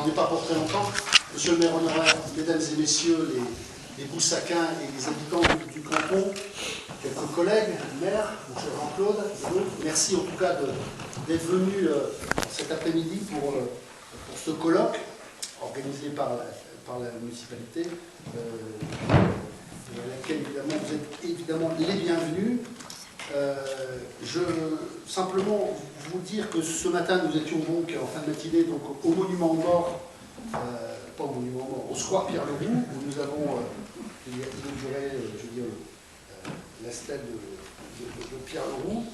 j'en ai pas pour très longtemps. Monsieur le maire honoraire, mesdames et messieurs les Boussacains et les habitants du canton, quelques collègues, maire, M. Jean-Claude, merci en tout cas d'être venu cet après-midi pour ce colloque organisé par la municipalité, à laquelle évidemment vous êtes évidemment les bienvenus. Je simplement vous dire que ce matin nous étions donc en fin de matinée donc, au monument aux morts, pas au monument aux morts, au square Pierre-Leroux, où nous avons inauguré, je veux dire, la stèle de Pierre-Leroux,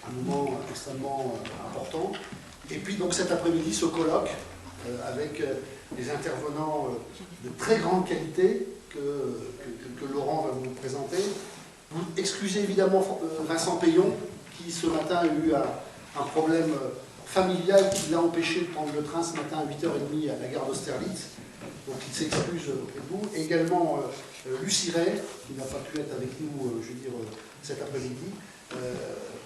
un moment extrêmement important. Et puis donc cet après-midi ce colloque avec des intervenants de très grande qualité que Laurent va vous présenter. Vous excusez évidemment Vincent Payon, qui ce matin a eu un problème familial qui l'a empêché de prendre le train ce matin à 8h30 à la gare d'Austerlitz. Donc il s'excuse auprès de vous. Et également Lucie Ray, qui n'a pas pu être avec nous, je veux dire, cet après-midi.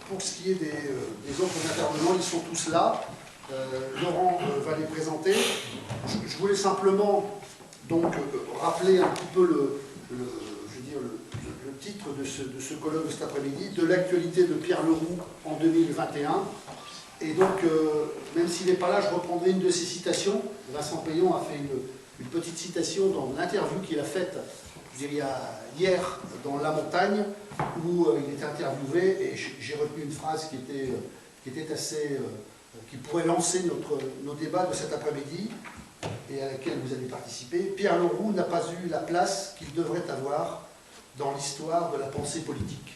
Pour ce qui est des autres intervenants, ils sont tous là. Laurent va les présenter. Je voulais simplement donc rappeler un petit peu le titre de ce colloque de cet après-midi, de l'actualité de Pierre-Leroux en 2021. Et donc, même s'il n'est pas là, je reprendrai une de ses citations. Vincent Payon a fait une petite citation dans l'interview qu'il a faite, je dirais, hier dans La Montagne, où il était interviewé, et j'ai retenu une phrase qui était assez... qui pourrait lancer nos débats de cet après-midi, et à laquelle vous allez participer. Pierre-Leroux n'a pas eu la place qu'il devrait avoir dans l'histoire de la pensée politique.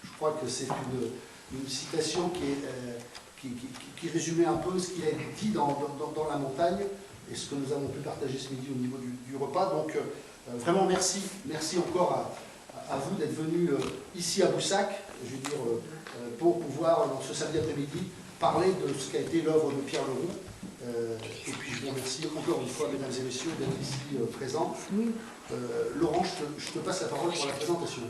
Je crois que c'est une citation qui résumait un peu ce qu'il a dit dans La Montagne, et ce que nous avons pu partager ce midi au niveau du repas. Donc, vraiment merci encore à vous d'être venus ici à Boussac, je veux dire, pour pouvoir, dans ce samedi après-midi, parler de ce qu'a été l'œuvre de Pierre-Leroux. Et puis je vous remercie encore une fois, mesdames et messieurs, d'être ici présents. Laurent, je te passe la parole pour la présentation.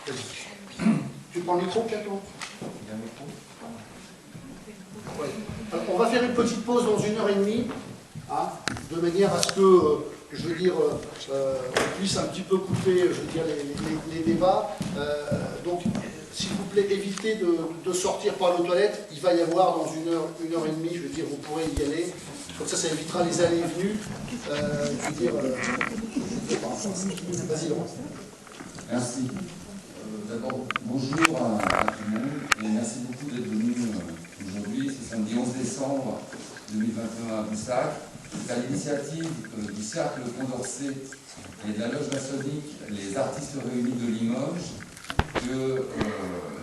Vas-y. Tu prends le micro, Piaton ? Il y a un micro. Ouais. Alors, on va faire une petite pause dans 1h30, hein, de manière à ce que, je veux dire, on puisse un petit peu couper, je veux dire, les débats. Donc, s'il vous plaît, évitez de sortir par les toilettes. Il va y avoir dans 1h30, je veux dire, vous pourrez y aller. Comme ça évitera les allées et venues. Je veux dire, vas-y, Laurent. Merci. D'abord, bonjour à tout le monde et merci beaucoup d'être venus aujourd'hui, ce samedi 11 décembre 2021 à Boussac. C'est à l'initiative du Cercle Condorcet et de la Loge maçonnique Les Artistes Réunis de Limoges que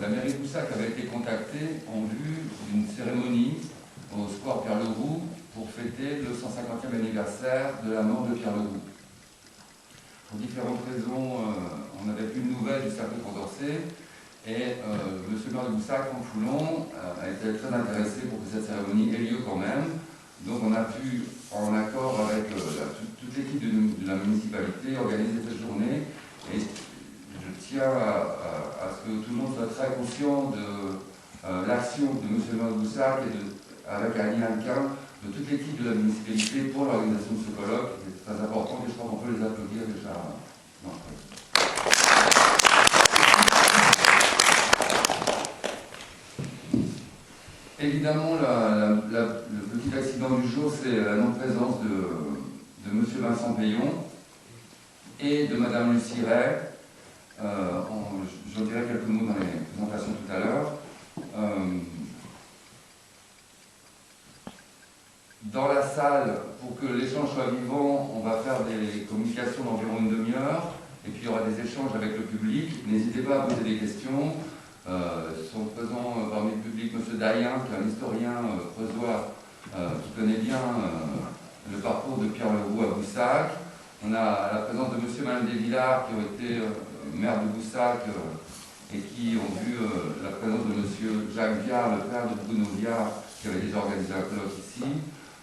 la mairie de Boussac avait été contactée en vue d'une cérémonie au square Pierre-Leroux pour fêter le 150e anniversaire de la mort de Pierre-Leroux. Pour différentes raisons, on n'avait plus de nouvelles du Cercle Condorcet et monsieur le maire de Boussac, en Foulon, a été très intéressé pour que cette cérémonie ait lieu quand même. Donc on a pu, en accord avec toute l'équipe de la municipalité, organiser cette journée. Et je tiens à ce que tout le monde soit très conscient de l'action de monsieur le maire de Boussac et avec Annie Alquin, de toute l'équipe de la municipalité pour l'organisation de ce colloque. C'est très important et je crois qu'on peut les applaudir déjà. Non. Évidemment, le petit accident du jour, c'est la non-présence de M. Vincent Payon et de Mme Lucie Ray. J'en dirai quelques mots dans les présentations tout à l'heure. Dans la salle, pour que l'échange soit vivant, on va faire des communications d'environ une demi-heure, et puis il y aura des échanges avec le public. N'hésitez pas à poser des questions. Sont présents parmi le public M. Dayen, qui est un historien creusois qui connaît bien le parcours de Pierre-Leroux à Boussac. On a la présence de M. et Mme Desvillars qui ont été maire de Boussac et qui ont vu la présence de M. Jacques Viard, le père de Bruno Viard, qui avait déjà organisé un colloque ici.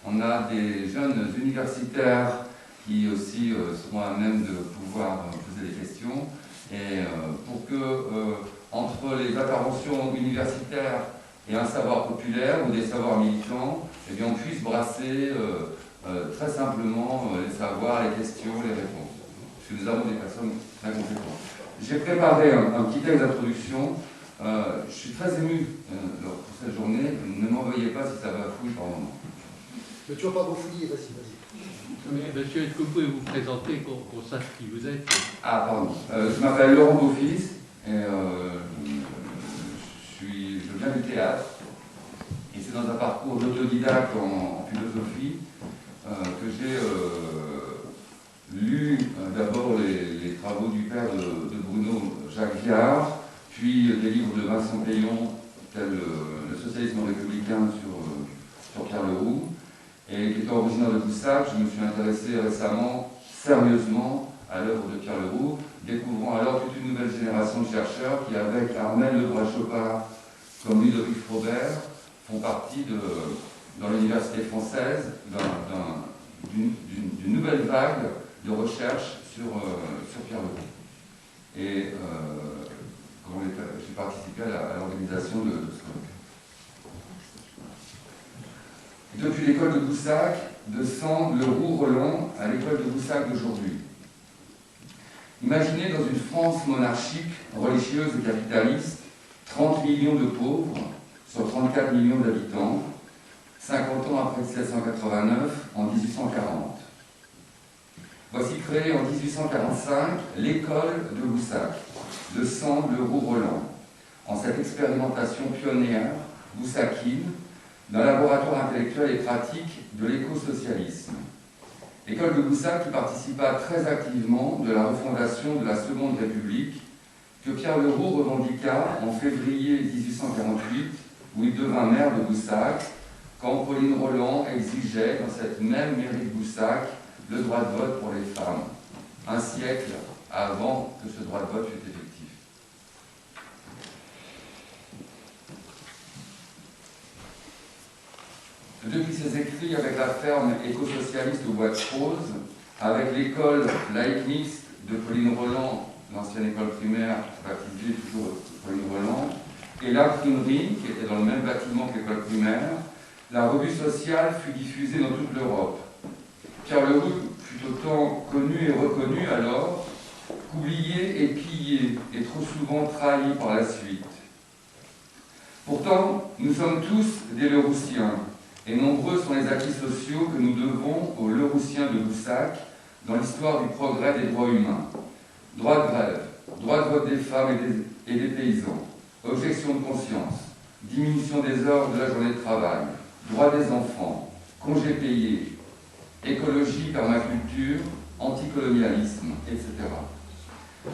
On a des jeunes universitaires qui aussi seront à même de pouvoir poser des questions. Et pour que, entre les interventions universitaires et un savoir populaire ou des savoirs militants, eh bien, on puisse brasser très simplement les savoirs, les questions, les réponses. Parce que nous avons des personnes très compétentes. J'ai préparé un petit texte d'introduction. Je suis très ému pour cette journée. Ne m'en veuillez pas si ça bafouille par moment. Mais tu vas pas bafouiller, vas-y, vas-y. Mais monsieur, est-ce que vous pouvez vous présenter, qu'on sache qui vous êtes? Ah, pardon. Je m'appelle Laurent Beaufils et je viens du théâtre. Et c'est dans un parcours d'autodidacte en philosophie que j'ai lu d'abord les travaux du père de Bruno, Jacques Viard, puis des livres de Vincent Payon, tels Le socialisme républicain sur Pierre Leroux. Et qui étant originaire de Boussac, je me suis intéressé récemment, sérieusement, à l'œuvre de Pierre Leroux, découvrant alors toute une nouvelle génération de chercheurs qui, avec Armel Ledroit-Chopard comme Ludovic Frobert, font partie dans l'université française d'une nouvelle vague de recherche sur Pierre Leroux. Et j'ai participé à l'organisation de ce colloque. Depuis l'école de Boussac, descend Leroux-Roland à l'école de Boussac d'aujourd'hui. Imaginez dans une France monarchique, religieuse et capitaliste, 30 millions de pauvres sur 34 millions d'habitants, 50 ans après 1789, en 1840. Voici créée en 1845 l'école de Boussac, de Sand Leroux-Roland, en cette expérimentation pionnière, boussakine, d'un laboratoire intellectuel et pratique de l'éco-socialisme. L'école de Boussac qui participa très activement de la refondation de la Seconde République que Pierre Leroux revendiqua en février 1848, où il devint maire de Boussac, quand Pauline Roland exigeait dans cette même mairie de Boussac le droit de vote pour les femmes, un siècle avant que ce droit de vote fût effectif. Depuis ses écrits avec la ferme éco-socialiste au Bois de Prose, avec l'école laïque mixte de Pauline Roland, l'ancienne école primaire baptisée toujours Pauline Roland, et l'imprimerie, qui était dans le même bâtiment que l'école primaire, la revue sociale fut diffusée dans toute l'Europe. Pierre Leroux fut autant connu et reconnu alors qu'oublié et pillé, et trop souvent trahi par la suite. Pourtant, nous sommes tous des Leroussiens, et nombreux sont les acquis sociaux que nous devons aux Leroussiens de Boussac dans l'histoire du progrès des droits humains. Droit de grève, droit de vote des femmes et des paysans, objection de conscience, diminution des heures de la journée de travail, droit des enfants, congés payés, écologie, permaculture, anticolonialisme, etc.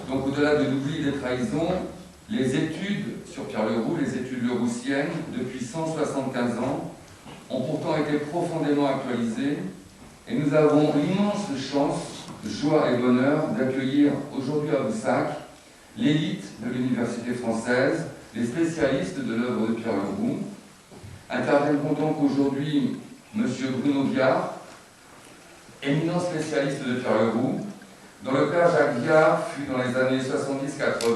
Donc au-delà de l'oubli des trahisons, les études sur Pierre Leroux, les études leroussiennes, depuis 175 ans, ont pourtant été profondément actualisées et nous avons l'immense chance, joie et bonheur d'accueillir aujourd'hui à Boussac l'élite de l'université française, les spécialistes de l'œuvre de Pierre Leroux. Interviendront donc aujourd'hui M. Bruno Viard, éminent spécialiste de Pierre Leroux, dont le père Jacques Viard fut dans les années 70-80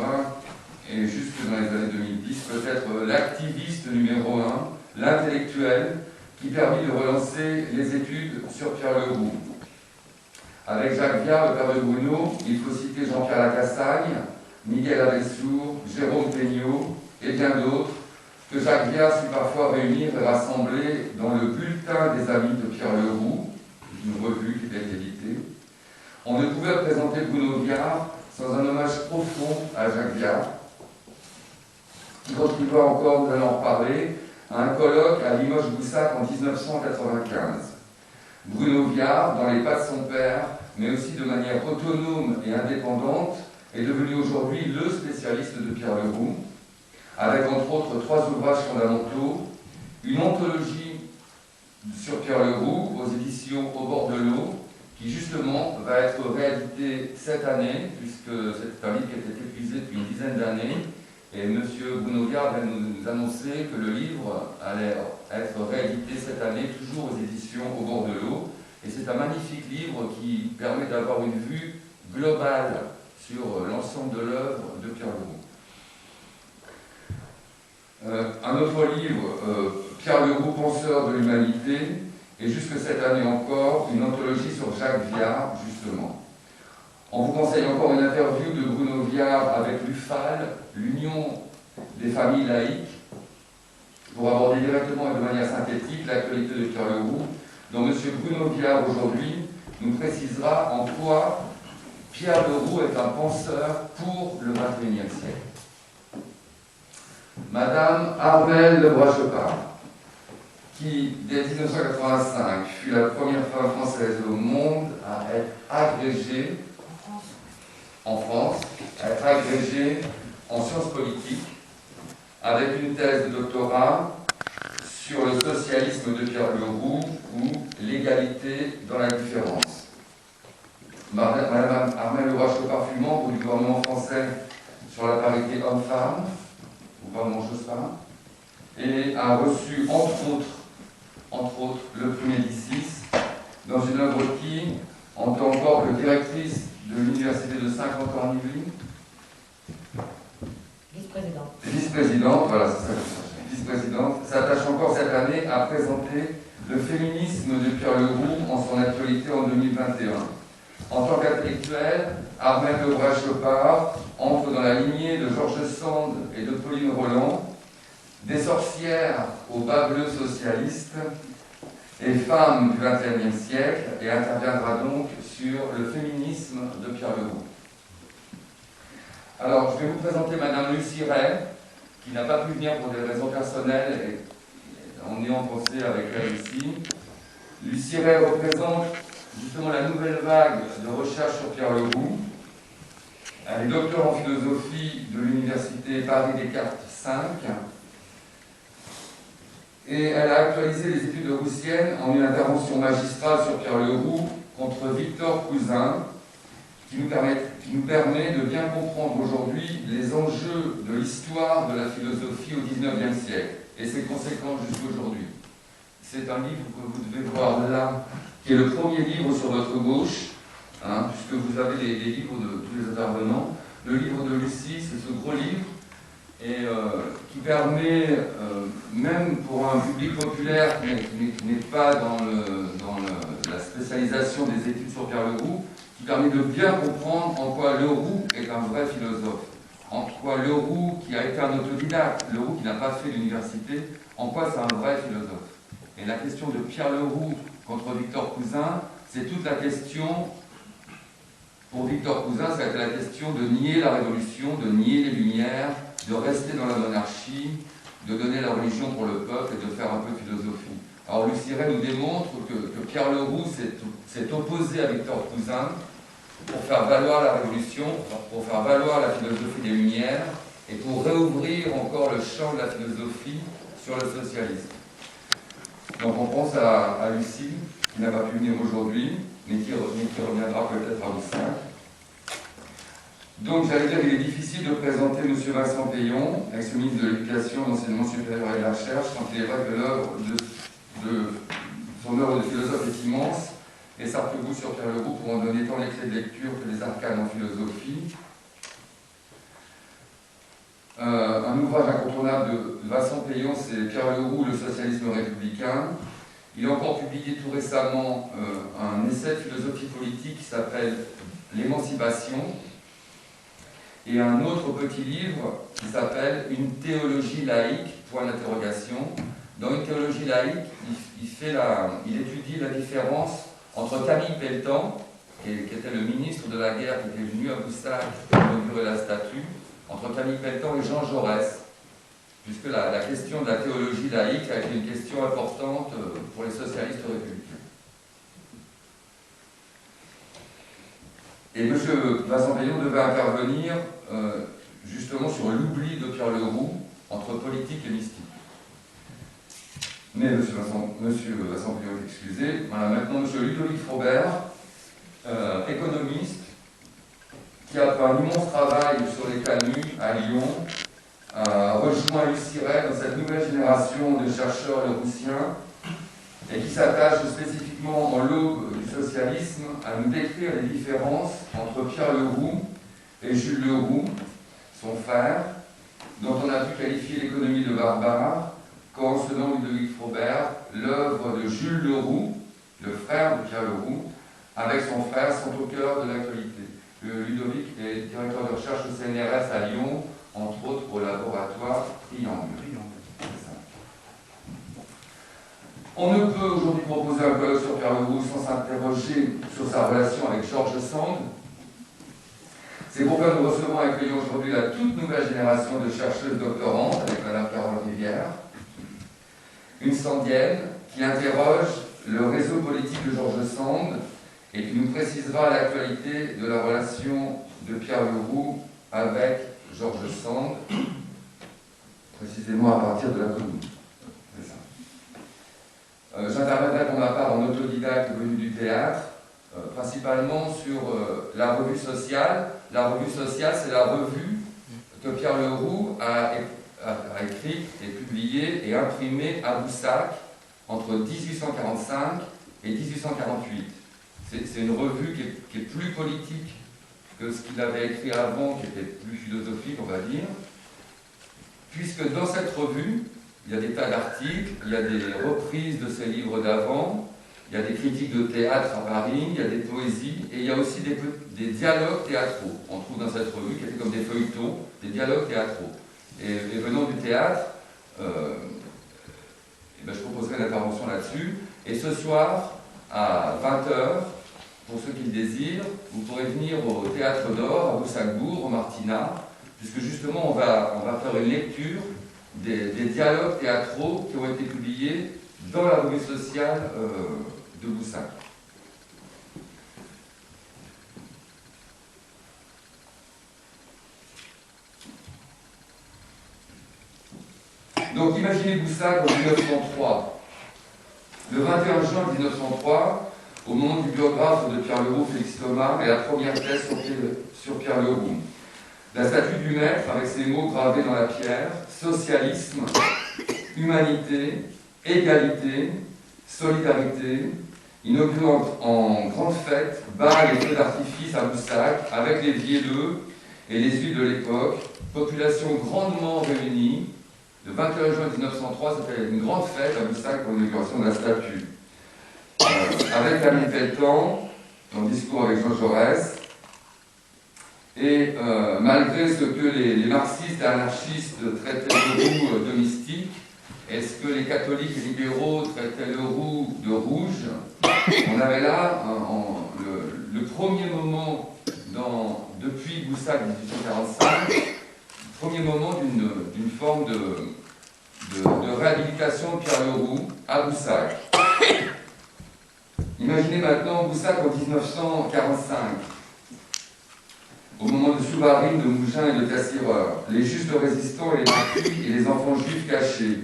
et jusque dans les années 2010 peut-être l'activiste numéro 1, l'intellectuel, qui permit de relancer les études sur Pierre Leroux. Avec Jacques Viard, le père de Bruno, il faut citer Jean-Pierre Lacassagne, Miguel Abessour, Jérôme Peignot et bien d'autres, que Jacques Viard sut parfois réunir et rassembler dans le bulletin des amis de Pierre Leroux, une revue qui était éditée. On ne pouvait présenter Bruno Viard sans un hommage profond à Jacques Viard, qui contribua encore, nous allons en reparler, à un colloque à Limoges-Boussac en 1995. Bruno Viard, dans les pas de son père, mais aussi de manière autonome et indépendante, est devenu aujourd'hui le spécialiste de Pierre Leroux, avec entre autres 3 ouvrages fondamentaux, une anthologie sur Pierre Leroux aux éditions Au bord de l'eau, qui justement va être réédité cette année, puisque c'est un livre qui a été épuisé depuis une dizaine d'années, et M. Bruno Viard vient nous annoncer que le livre allait être réédité cette année, toujours aux éditions Au bord de l'eau. Et c'est un magnifique livre qui permet d'avoir une vue globale sur l'ensemble de l'œuvre de Pierre Leroux. Un autre livre, Pierre Leroux, penseur de l'humanité, et jusque cette année encore, une anthologie sur Jacques Viard, justement. On vous conseille encore une interview de Bruno Viard avec l'UFAL, l'Union des familles laïques, pour aborder directement et de manière synthétique l'actualité de Pierre Leroux, dont M. Bruno Viard aujourd'hui nous précisera en quoi Pierre Leroux est un penseur pour le XXIe siècle. Madame Armelle Lebras-Chopard, qui, dès 1985, fut la première femme française au monde à être agrégée en France, à être agrégée en sciences politiques, avec une thèse de doctorat sur le socialisme de Pierre Leroux ou l'égalité dans la différence. Madame Armelle Lebras-Chopard fut membre du gouvernement français sur la parité homme-femme, au gouvernement Jospin, et a reçu, entre autres, le prix Médicis, dans une œuvre qui, en tant encore que directrice de l'Université de Saint-Quentin-en-Yvelines, vice-présidente, voilà, c'est ça que je cherchais, vice-présidente, s'attache encore cette année à présenter le féminisme de Pierre Leroux en son actualité en 2021. En tant qu'intellectuelle, Armelle Lebras-Chopard entre dans la lignée de Georges Sand et de Pauline Roland, des sorcières aux bas bleus socialistes et femmes du XXIe siècle, et interviendra donc sur le féminisme de Pierre Leroux. Alors, je vais vous présenter Madame Lucie Ray, qui n'a pas pu venir pour des raisons personnelles, et on est en pensée avec elle ici. Lucie Ray représente justement la nouvelle vague de recherche sur Pierre Leroux. Elle est docteur en philosophie de l'Université Paris-Descartes 5, et elle a actualisé les études roussiennes en une intervention magistrale sur Pierre Leroux contre Victor Cousin, qui nous permet de bien comprendre aujourd'hui les enjeux de l'histoire de la philosophie au XIXe siècle et ses conséquences jusqu'aujourd'hui. C'est un livre que vous devez voir là, qui est le premier livre sur votre gauche, puisque vous avez les livres de tous les intervenants. Le livre de Lucie, c'est ce gros livre, et qui permet, même pour un public populaire qui n'est pas dans la spécialisation des études sur Pierre Leroux, qui permet de bien comprendre en quoi Leroux est un vrai philosophe, en quoi Leroux, qui a été un autodidacte, Leroux qui n'a pas fait l'université, en quoi c'est un vrai philosophe. Et la question de Pierre Leroux contre Victor Cousin, c'est toute la question, pour Victor Cousin, ça a été la question de nier la Révolution, de nier les Lumières, de rester dans la monarchie, de donner la religion pour le peuple et de faire un peu de philosophie. Alors Lucie Ray nous démontre que Pierre Leroux s'est opposé à Victor Cousin pour faire valoir la Révolution, pour faire valoir la philosophie des Lumières et pour réouvrir encore le champ de la philosophie sur le socialisme. Donc on pense à Lucie, qui n'a pas pu venir aujourd'hui, mais qui reviendra peut-être à Roussin. Donc j'allais dire qu'il est difficile de présenter M. Vincent Payon, ex-ministre de l'Éducation, de l'Enseignement supérieur et de la Recherche, quand il est vrai que son œuvre de philosophe est immense, et Sartre-Goût sur Pierre Leroux pour en donner tant les clés de lecture que les arcanes en philosophie. Un ouvrage incontournable de Vincent Payon, c'est Pierre Leroux, le socialisme républicain. Il a encore publié tout récemment un essai de philosophie politique qui s'appelle L'émancipation, et un autre petit livre qui s'appelle Une théologie laïque, point d'interrogation. Dans une théologie laïque, il étudie la différence entre Camille Pelletan, qui était le ministre de la guerre, qui était venu à Boussac pour inaugurer la statue, entre Camille Pelletan et Jean Jaurès, puisque la question de la théologie laïque a été une question importante pour les socialistes républicains. Et M. Vincent Payon devait intervenir justement sur l'oubli de Pierre Leroux entre politique et mystique. Mais M. Vincent Payon est excusé. Voilà, maintenant M. Ludovic Frobert, économiste, qui a fait un immense travail sur les canuts à Lyon, rejoint Lucie Ray dans cette nouvelle génération de chercheurs leroussiens et qui s'attache spécifiquement en l'aube du socialisme à nous décrire les différences entre Pierre Leroux et Jules Leroux, son frère, dont on a pu qualifier l'économie de barbare, quand, selon Ludovic Froberg, l'œuvre de Jules Leroux, le frère de Pierre Leroux, avec son frère, sont au cœur de l'actualité. Ludovic est directeur de recherche au CNRS à Lyon, entre autres au laboratoire Triangle. On ne peut aujourd'hui proposer un colloque sur Pierre Leroux sans s'interroger sur sa relation avec George Sand. C'est pourquoi nous recevons et accueillons aujourd'hui la toute nouvelle génération de chercheuses doctorantes avec Mme Carole Rivière, une sandienne qui interroge le réseau politique de George Sand et qui nous précisera l'actualité de la relation de Pierre Leroux avec George Sand, précisément à partir de la commune. J'interviendrai pour ma part en autodidacte venu du théâtre, principalement sur la revue sociale. La revue sociale, c'est la revue que Pierre Leroux a écrite et publiée et imprimée à Boussac entre 1845 et 1848. C'est une revue qui est plus politique que ce qu'il avait écrit avant, qui était plus philosophique, on va dire, puisque dans cette revue, il y a des tas d'articles, il y a des reprises de ses livres d'avant, il y a des critiques de théâtre à Paris, il y a des poésies, et il y a aussi des dialogues théâtraux. On trouve dans cette revue, qui étaient comme des feuilletons, des dialogues théâtraux. Et venant du théâtre, je proposerai une intervention là-dessus. Et ce soir, à 20h, pour ceux qui le désirent, vous pourrez venir au Théâtre d'Or, à Boussac-Bourg, au Martinat, puisque justement on va faire une lecture des dialogues théâtraux qui ont été publiés dans la revue sociale de Boussac. Donc imaginez Boussac en 1903. Le 21 juin 1903, au moment du biographe de Pierre Leroux, Félix Thomas, et la première thèse sur Pierre Leroux. La statue du maître, avec ces mots gravés dans la pierre: socialisme, humanité, égalité, solidarité, inaugurant en grande fête bal et feux d'artifice à Boussac, avec les vielleux et les huiles de l'époque, population grandement réunie. Le 21 juin 1903, c'était une grande fête à Boussac pour l'inauguration de la statue. Avec Camille Pelletan, dans le discours avec Jean Jaurès, et malgré ce que les marxistes et anarchistes traitaient Leroux de mystique, et ce que les catholiques et libéraux traitaient Leroux de rouge, on avait là le premier moment, depuis Boussac 1845, le premier moment d'une forme de réhabilitation de Pierre Leroux à Boussac. Imaginez maintenant Boussac en 1945. Au moment de Souvarine, de Mougins et de Cassireur, les justes résistants et les martyrs et les enfants juifs cachés.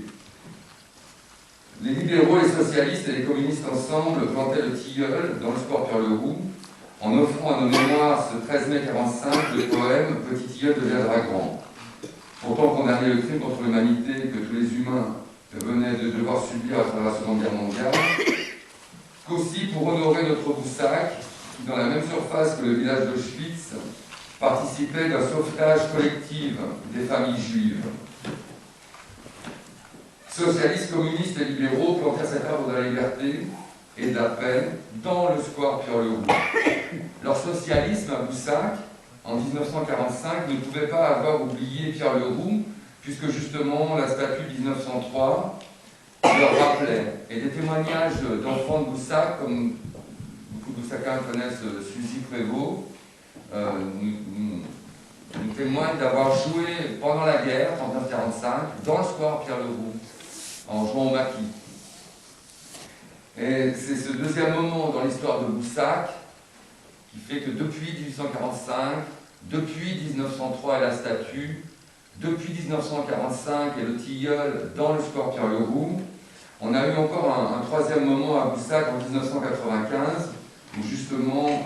Les libéraux, les socialistes et les communistes ensemble plantaient le tilleul dans le square Pierre Leroux en offrant à nos mémoires ce 13 mai 1945 le poème « Petit tilleul de Viadragrand ». Pourtant condamner le crime contre l'humanité que tous les humains venaient de devoir subir à travers la Seconde Guerre mondiale, qu'aussi pour honorer notre Boussac, qui dans la même surface que le village d'Auschwitz, participait d'un sauvetage collectif des familles juives. Socialistes, communistes et libéraux plantèrent cet arbre de la liberté et de la paix dans le square Pierre Leroux. Leur socialisme à Boussac, en 1945, ne pouvait pas avoir oublié Pierre Leroux, puisque justement la statue de 1903 leur rappelait. Et des témoignages d'enfants de Boussac, comme beaucoup de Boussacains connaissent Suzy Prévost, nous témoignent d'avoir joué pendant la guerre, 1939-1945, dans le square Pierre Leroux, en jouant au maquis. Et c'est ce deuxième moment dans l'histoire de Boussac qui fait que depuis 1845, depuis 1903 et la statue, depuis 1945 et le tilleul dans le square Pierre Leroux, on a eu encore un troisième moment à Boussac en 1995, où justement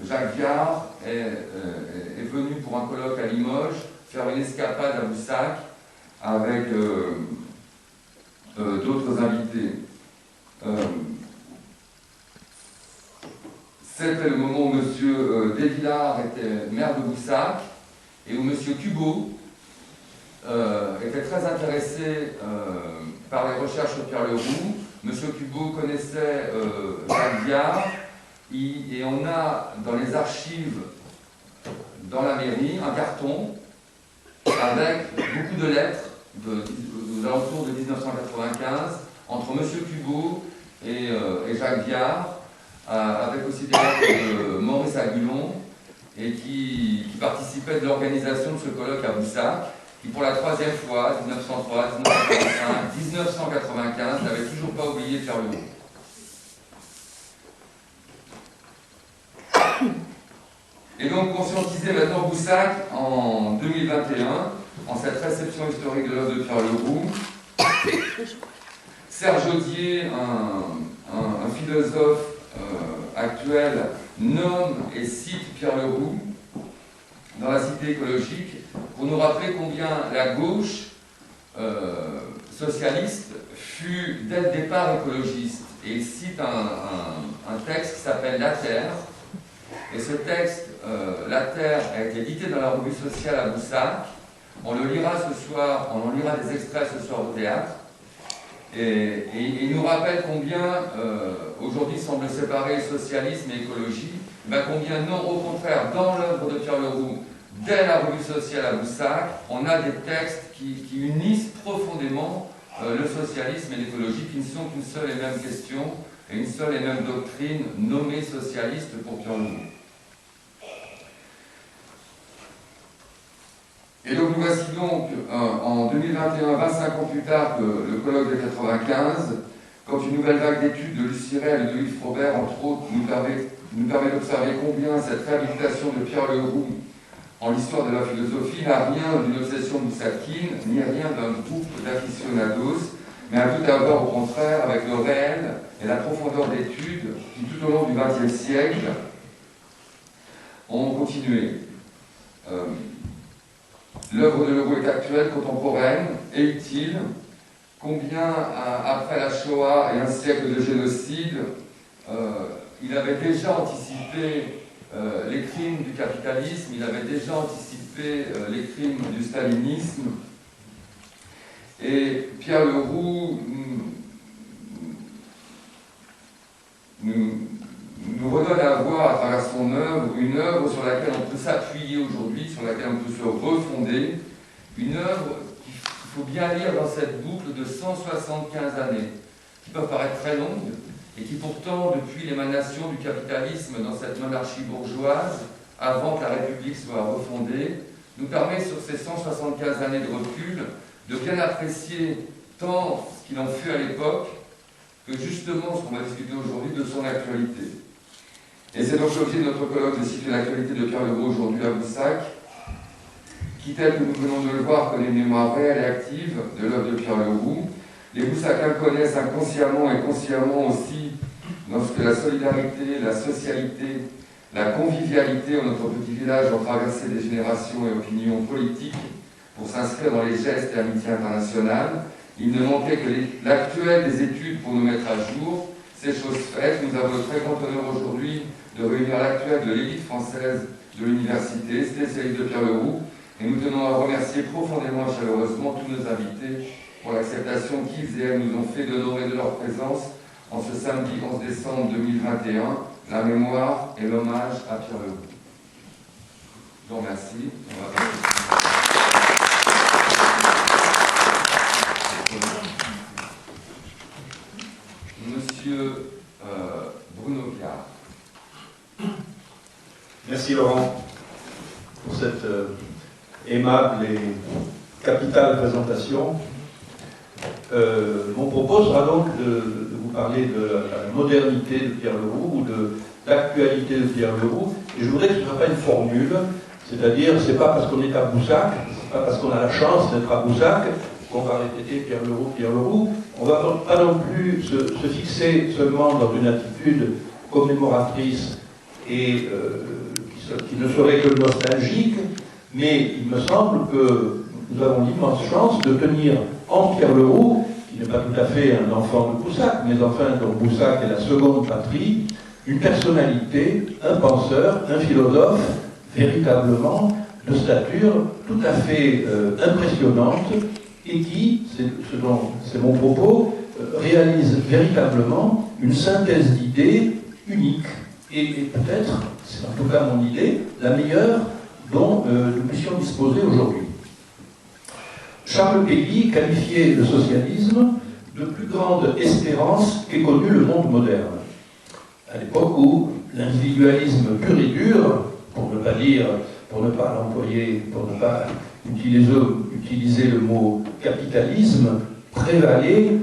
Jacques Viard est venu pour un colloque à Limoges faire une escapade à Boussac avec d'autres invités. C'était le moment où M. Desvillars était maire de Boussac et où M. Cubaud était très intéressé par les recherches de Pierre Leroux. Monsieur Cubaud connaissait Jacques Viard, et on a dans les archives, dans la mairie, un carton avec beaucoup de lettres aux alentours de 1995 entre Monsieur Cubaud et Jacques Viard, avec aussi des lettres de Maurice Agulon, et qui participait de l'organisation de ce colloque à Boussac, qui pour la troisième fois, 1903, 1945, 1995, n'avait toujours pas oublié Pierre Leroux. Et donc conscientiser maintenant Boussac en 2021, en cette réception historique de l'œuvre de Pierre Leroux. Serge Audier, un philosophe actuel, nomme et cite Pierre Leroux dans la Cité écologique pour nous rappeler combien la gauche socialiste fut dès le départ écologiste. Et il cite un texte qui s'appelle La Terre. Et ce texte, La Terre, a été édité dans la revue sociale à Boussac. On le lira ce soir, on en lira des extraits ce soir au théâtre. Et il nous rappelle combien, aujourd'hui semble séparer socialisme et écologie, combien non, au contraire, dans l'œuvre de Pierre Leroux, dès la revue sociale à Boussac, on a des textes qui unissent profondément le socialisme et l'écologie, qui ne sont qu'une seule et même question, et une seule et même doctrine nommée socialiste pour Pierre Leroux. Et donc nous voici donc en 2021, 25 ans plus tard que le colloque de 95, quand une nouvelle vague d'études de Lucie Rey et de Louis Froberg, entre autres, nous permet d'observer combien cette réhabilitation de Pierre Leroux en l'histoire de la philosophie n'a rien d'une obsession boussakine, ni rien d'un groupe d'aficionados, mais a tout à voir au contraire avec le réel et la profondeur d'études qui tout au long du XXe siècle ont continué. L'œuvre de Leroux est actuelle, contemporaine et utile. Combien, après la Shoah et un siècle de génocide, il avait déjà anticipé les crimes du capitalisme, il avait déjà anticipé les crimes du stalinisme. Et Pierre Leroux nous redonne à voir à travers son œuvre, une œuvre sur laquelle on peut s'appuyer aujourd'hui, sur laquelle on peut se refonder, une œuvre qu'il faut bien lire dans cette boucle de 175 années, qui peuvent paraître très longues, et qui pourtant, depuis l'émanation du capitalisme dans cette monarchie bourgeoise, avant que la République soit refondée, nous permet sur ces 175 années de recul de bien apprécier tant ce qu'il en fut à l'époque, que justement ce qu'on va discuter aujourd'hui de son actualité. Et c'est donc l'objet de notre colloque de situer l'actualité de Pierre Leroux aujourd'hui à Boussac, qui, tel que nous venons de le voir, connaît une mémoire réelle et active de l'œuvre de Pierre Leroux. Les Boussacains connaissent inconsciemment et consciemment aussi lorsque la solidarité, la socialité, la convivialité ont notre petit village ont traversé des générations et opinions politiques pour s'inscrire dans les gestes et amitiés internationales. Il ne manquait que l'actuel des études pour nous mettre à jour. Ces choses faites, nous avons le très grand honneur aujourd'hui de réunir l'actuel de l'élite française de l'université, spécialiste de Pierre Leroux, et nous tenons à remercier profondément et chaleureusement tous nos invités pour l'acceptation qu'ils et elles nous ont fait d'honorer de leur présence en ce samedi 11 décembre 2021, la mémoire et l'hommage à Pierre Leroux. Je vous remercie. Monsieur Bruno Viard. Merci Laurent pour cette aimable et capitale présentation. Mon propos sera donc de vous parler de la modernité de Pierre Leroux ou de l'actualité de Pierre Leroux. Et je voudrais que ce ne soit pas une formule, c'est-à-dire c'est pas parce qu'on est à Boussac, c'est pas parce qu'on a la chance d'être à Boussac qu'on va répéter Pierre Leroux, Pierre Leroux. On ne va pas non plus se fixer seulement dans une attitude commémoratrice et qui ne serait que nostalgique, mais il me semble que nous avons l'immense chance de tenir en Pierre Leroux, qui n'est pas tout à fait un enfant de Boussac, mais enfin dont Boussac est la seconde patrie, une personnalité, un penseur, un philosophe, véritablement de stature tout à fait impressionnante et qui, c'est mon propos, réalise véritablement une synthèse d'idées unique et peut-être, c'est en tout cas mon idée, la meilleure dont nous puissions disposer aujourd'hui. Charles Péguy qualifiait le socialisme de plus grande espérance qu'ait connue le monde moderne. À l'époque où l'individualisme pur et dur, pour ne pas l'employer, pour ne pas utiliser le mot capitalisme, prévalait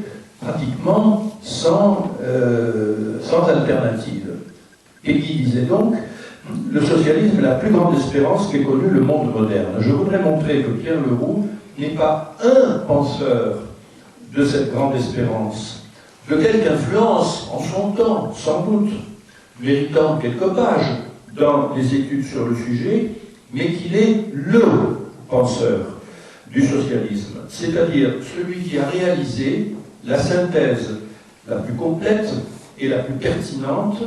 pratiquement sans alternative. Péguy disait donc, le socialisme est la plus grande espérance qu'ait connue le monde moderne. Je voudrais montrer que Pierre Leroux n'est pas un penseur de cette grande espérance, de quelque influence en son temps, sans doute, méritant quelques pages dans les études sur le sujet, mais qu'il est le penseur du socialisme, c'est-à-dire celui qui a réalisé la synthèse la plus complète et la plus pertinente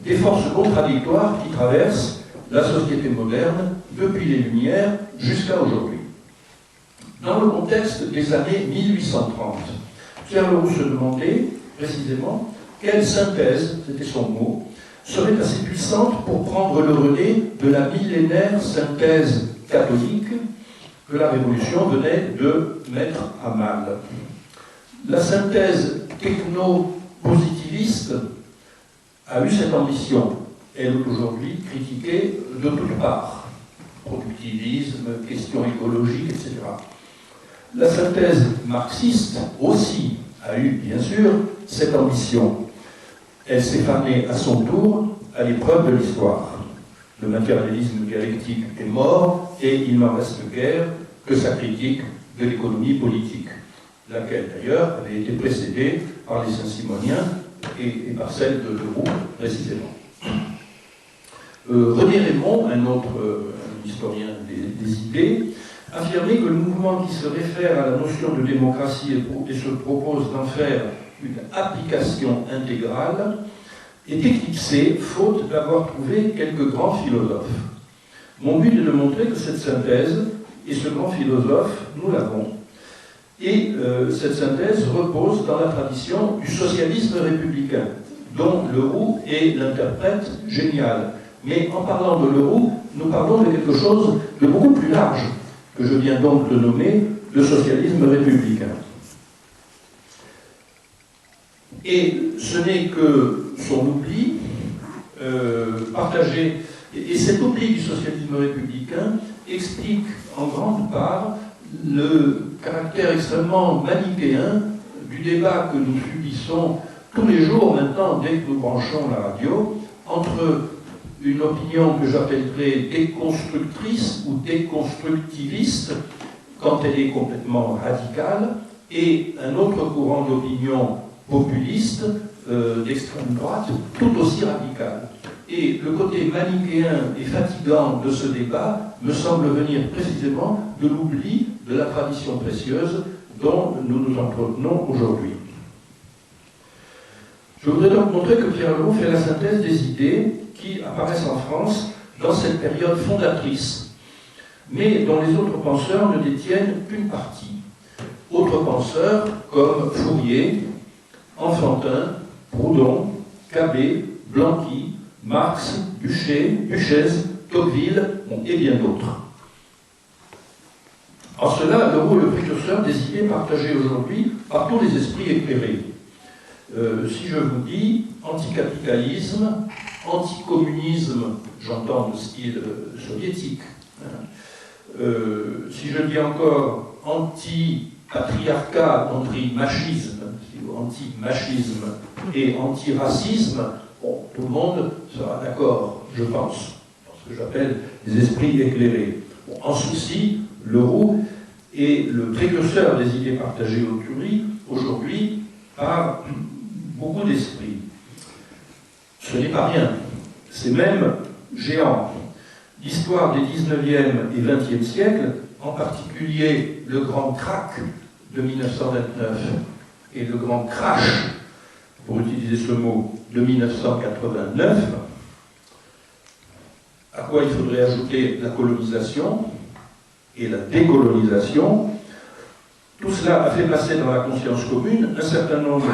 des forces contradictoires qui traversent la société moderne depuis les Lumières jusqu'à aujourd'hui. Dans le contexte des années 1830, Pierre Leroux se demandait précisément quelle synthèse, c'était son mot, serait assez puissante pour prendre le relais de la millénaire synthèse catholique que la Révolution venait de mettre à mal. La synthèse techno-positiviste a eu cette ambition. Elle est aujourd'hui critiquée de toutes parts. Productivisme, questions écologiques, etc. La synthèse marxiste aussi a eu, bien sûr, cette ambition. Elle s'est fanée à son tour à l'épreuve de l'histoire. Le matérialisme dialectique est mort et il n'en reste guère que sa critique de l'économie politique, laquelle d'ailleurs avait été précédée par les Saint-Simoniens et par celle de Leroux précisément. René Raymond, un autre historien des idées, affirmait que le mouvement qui se réfère à la notion de démocratie et se propose d'en faire une application intégrale est éclipsé faute d'avoir trouvé quelques grands philosophes. Mon but est de montrer que cette synthèse et ce grand philosophe, nous l'avons. Et cette synthèse repose dans la tradition du socialisme républicain, dont Leroux est l'interprète génial. Mais en parlant de Leroux, nous parlons de quelque chose de beaucoup plus large, que je viens donc de nommer le socialisme républicain. Et ce n'est que son oubli partagé, et cet oubli du socialisme républicain explique en grande part le caractère extrêmement manichéen du débat que nous subissons tous les jours maintenant, dès que nous branchons la radio, entre une opinion que j'appellerais déconstructrice ou déconstructiviste, quand elle est complètement radicale, et un autre courant d'opinion populiste, d'extrême droite, tout aussi radical. Et le côté manichéen et fatigant de ce débat me semble venir précisément de l'oubli de la tradition précieuse dont nous nous entretenons aujourd'hui. Je voudrais donc montrer que Pierre Leroux fait la synthèse des idées qui apparaissent en France dans cette période fondatrice, mais dont les autres penseurs ne détiennent qu'une partie. Autres penseurs comme Fourier, Enfantin, Proudhon, Cabet, Blanqui, Marx, Duchesne, Tocqueville et bien d'autres. En cela, Leroux est le précurseur des idées partagées aujourd'hui par tous les esprits éclairés. Si je vous dis anticapitalisme, anticommunisme, j'entends le style soviétique. Si je dis encore anti-patriarcat, anti-machisme et anti-racisme, bon, tout le monde sera d'accord, je pense, dans ce que j'appelle les esprits éclairés. Bon, en souci, Leroux est le précurseur des idées partagées aujourd'hui par beaucoup d'esprits. Ce n'est pas rien, c'est même géant. L'histoire des 19e et 20e siècles, en particulier le grand krach de 1929 et le grand crash, pour utiliser ce mot, de 1989, à quoi il faudrait ajouter la colonisation et la décolonisation. Tout cela a fait passer dans la conscience commune un certain nombre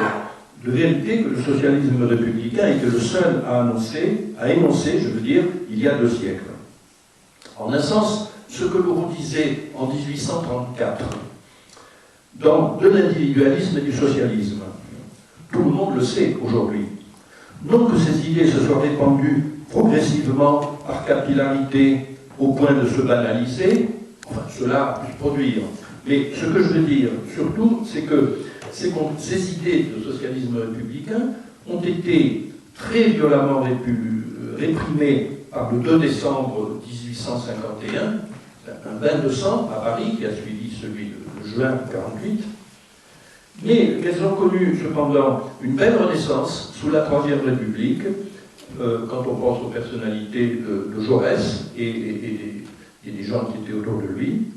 de vérités que le socialisme républicain était le seul à énoncer, je veux dire, il y a 2 siècles. En un sens, ce que Leroux disait en 1834, dans de l'individualisme et du socialisme, tout le monde le sait aujourd'hui. Non que ces idées se soient répandues progressivement par capillarité au point de se banaliser, enfin cela a pu se produire. Mais ce que je veux dire surtout, c'est que ces idées de socialisme républicain ont été très violemment réprimées par le 2 décembre 1851, un bain de sang à Paris qui a suivi celui de juin 1948, mais qu'elles ont connu cependant une belle renaissance sous la Troisième République, quand on pense aux personnalités de Jaurès et des gens qui étaient autour de lui,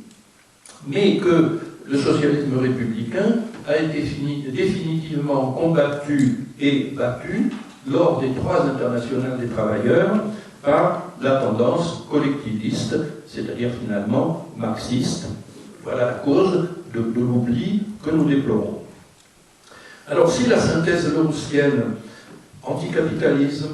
mais que le socialisme républicain a été définitivement combattu et battu lors des 3 internationales des travailleurs par la tendance collectiviste, c'est-à-dire finalement marxiste. Voilà la cause de l'oubli que nous déplorons. Alors si la synthèse leroussienne, anticapitalisme,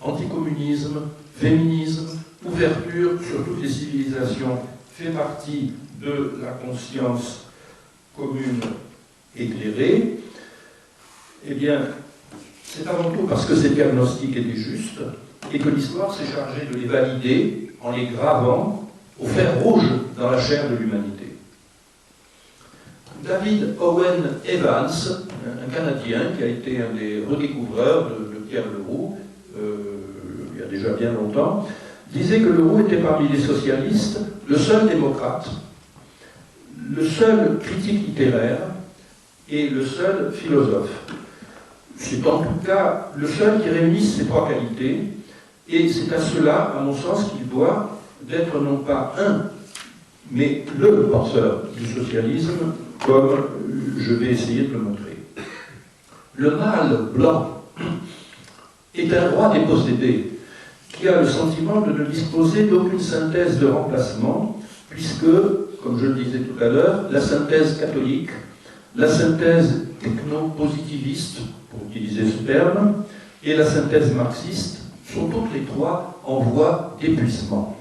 anticommunisme, féminisme, ouverture sur toutes les civilisations fait partie de la conscience commune éclairée, eh bien, c'est avant tout parce que ces diagnostics étaient justes et que l'histoire s'est chargée de les valider en les gravant au fer rouge dans la chair de l'humanité. David Owen Evans, un Canadien qui a été un des redécouvreurs de Pierre Leroux, il y a déjà bien longtemps, disait que Leroux était parmi les socialistes le seul démocrate, le seul critique littéraire et le seul philosophe. C'est en tout cas le seul qui réunisse ces 3 qualités, et c'est à cela, à mon sens, qu'il doit d'être non pas un, mais le penseur du socialisme, comme je vais essayer de le montrer. Le mâle blanc est un roi dépossédé qui a le sentiment de ne disposer d'aucune synthèse de remplacement, puisque, comme je le disais tout à l'heure, la synthèse catholique, la synthèse techno-positiviste, pour utiliser ce terme, et la synthèse marxiste sont toutes les 3 en voie d'épuisement.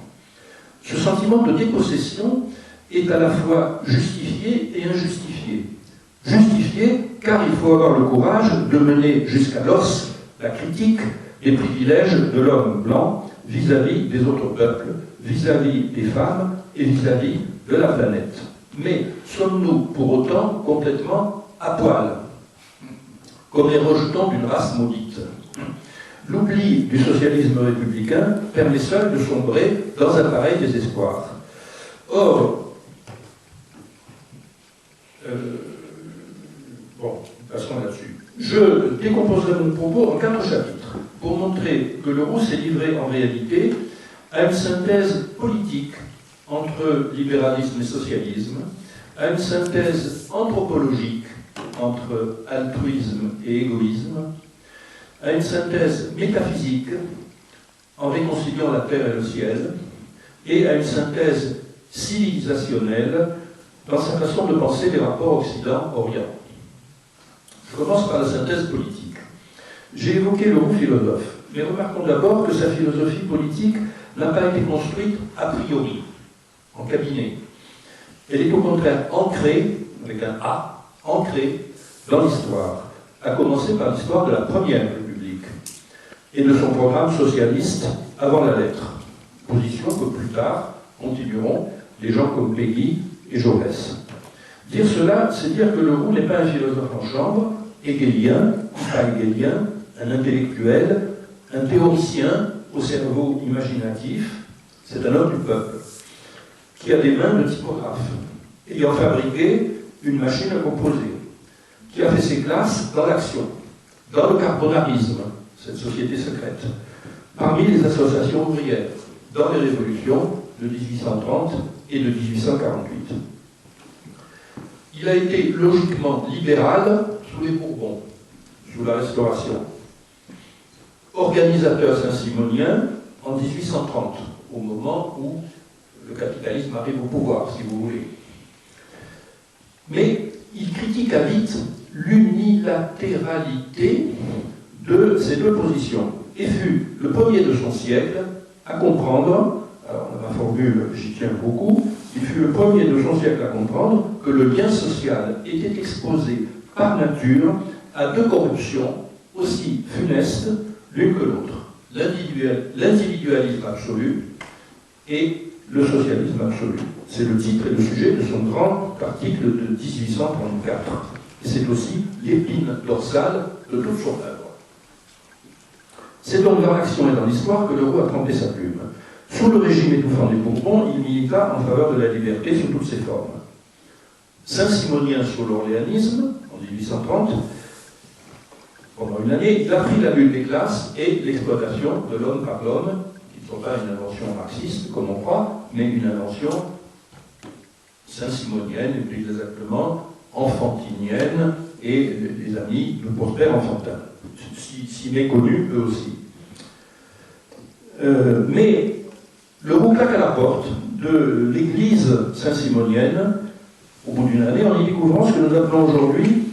Ce sentiment de dépossession est à la fois justifié et injustifié. Justifié car il faut avoir le courage de mener jusqu'à l'os la critique des privilèges de l'homme blanc vis-à-vis des autres peuples, vis-à-vis des femmes et vis-à-vis de la planète. Mais sommes-nous pour autant complètement à poil, comme les rejetons d'une race maudite? L'oubli du socialisme républicain permet seul de sombrer dans un pareil désespoir. Or, passons là-dessus. Je décomposerai mon propos en 4 chapitres pour montrer que Leroux s'est livré en réalité à une synthèse politique entre libéralisme et socialisme, à une synthèse anthropologique entre altruisme et égoïsme, à une synthèse métaphysique en réconciliant la terre et le ciel, et à une synthèse civilisationnelle dans sa façon de penser les rapports Occident-Orient. Je commence par la synthèse politique. J'ai évoqué Leroux philosophe, mais remarquons d'abord que sa philosophie politique n'a pas été construite a priori, en cabinet. Elle est au contraire ancrée, avec un A, ancrée dans l'histoire, à commencer par l'histoire de la Première République et de son programme socialiste avant la lettre, position que plus tard continueront des gens comme Péguy et Jaurès. Dire cela, c'est dire que Leroux n'est pas un philosophe en chambre, hegelien, pas hegelien, un intellectuel, un théoricien au cerveau imaginatif, c'est un homme du peuple, qui a des mains de typographe, ayant fabriqué une machine à composer, qui a fait ses classes dans l'action, dans le carbonarisme, cette société secrète, parmi les associations ouvrières, dans les révolutions de 1830 et de 1848. Il a été logiquement libéral sous les Bourbons, sous la Restauration, organisateur saint-simonien en 1830, au moment où le capitalisme arrive au pouvoir, si vous voulez. Mais il critique à vite l'unilatéralité de ces deux positions et fut le premier de son siècle à comprendre, alors ma formule j'y tiens beaucoup, il fut le premier de son siècle à comprendre que le lien social était exposé par nature à deux corruptions aussi funestes l'une que l'autre, l'individualisme absolu et le socialisme absolu. C'est le titre et le sujet de son grand article de 1834. Et c'est aussi l'épine dorsale de toute son œuvre. C'est donc dans l'action et dans l'histoire que Leroux a trempé sa plume. Sous le régime étouffant des Bourbons, il milita en faveur de la liberté sous toutes ses formes. Saint-Simonien sur l'orléanisme, en 1830, pendant une année, il a pris la lutte des classes et l'exploitation de l'homme par l'homme, qui ne sont pas une invention marxiste, comme on croit, mais une invention saint-simonienne, et plus exactement enfantinienne, et les amis de Prosper Enfantin, si méconnus eux aussi. Mais Leroux claque à la porte de l'église saint-simonienne au bout d'une année en y découvrant ce que nous appelons aujourd'hui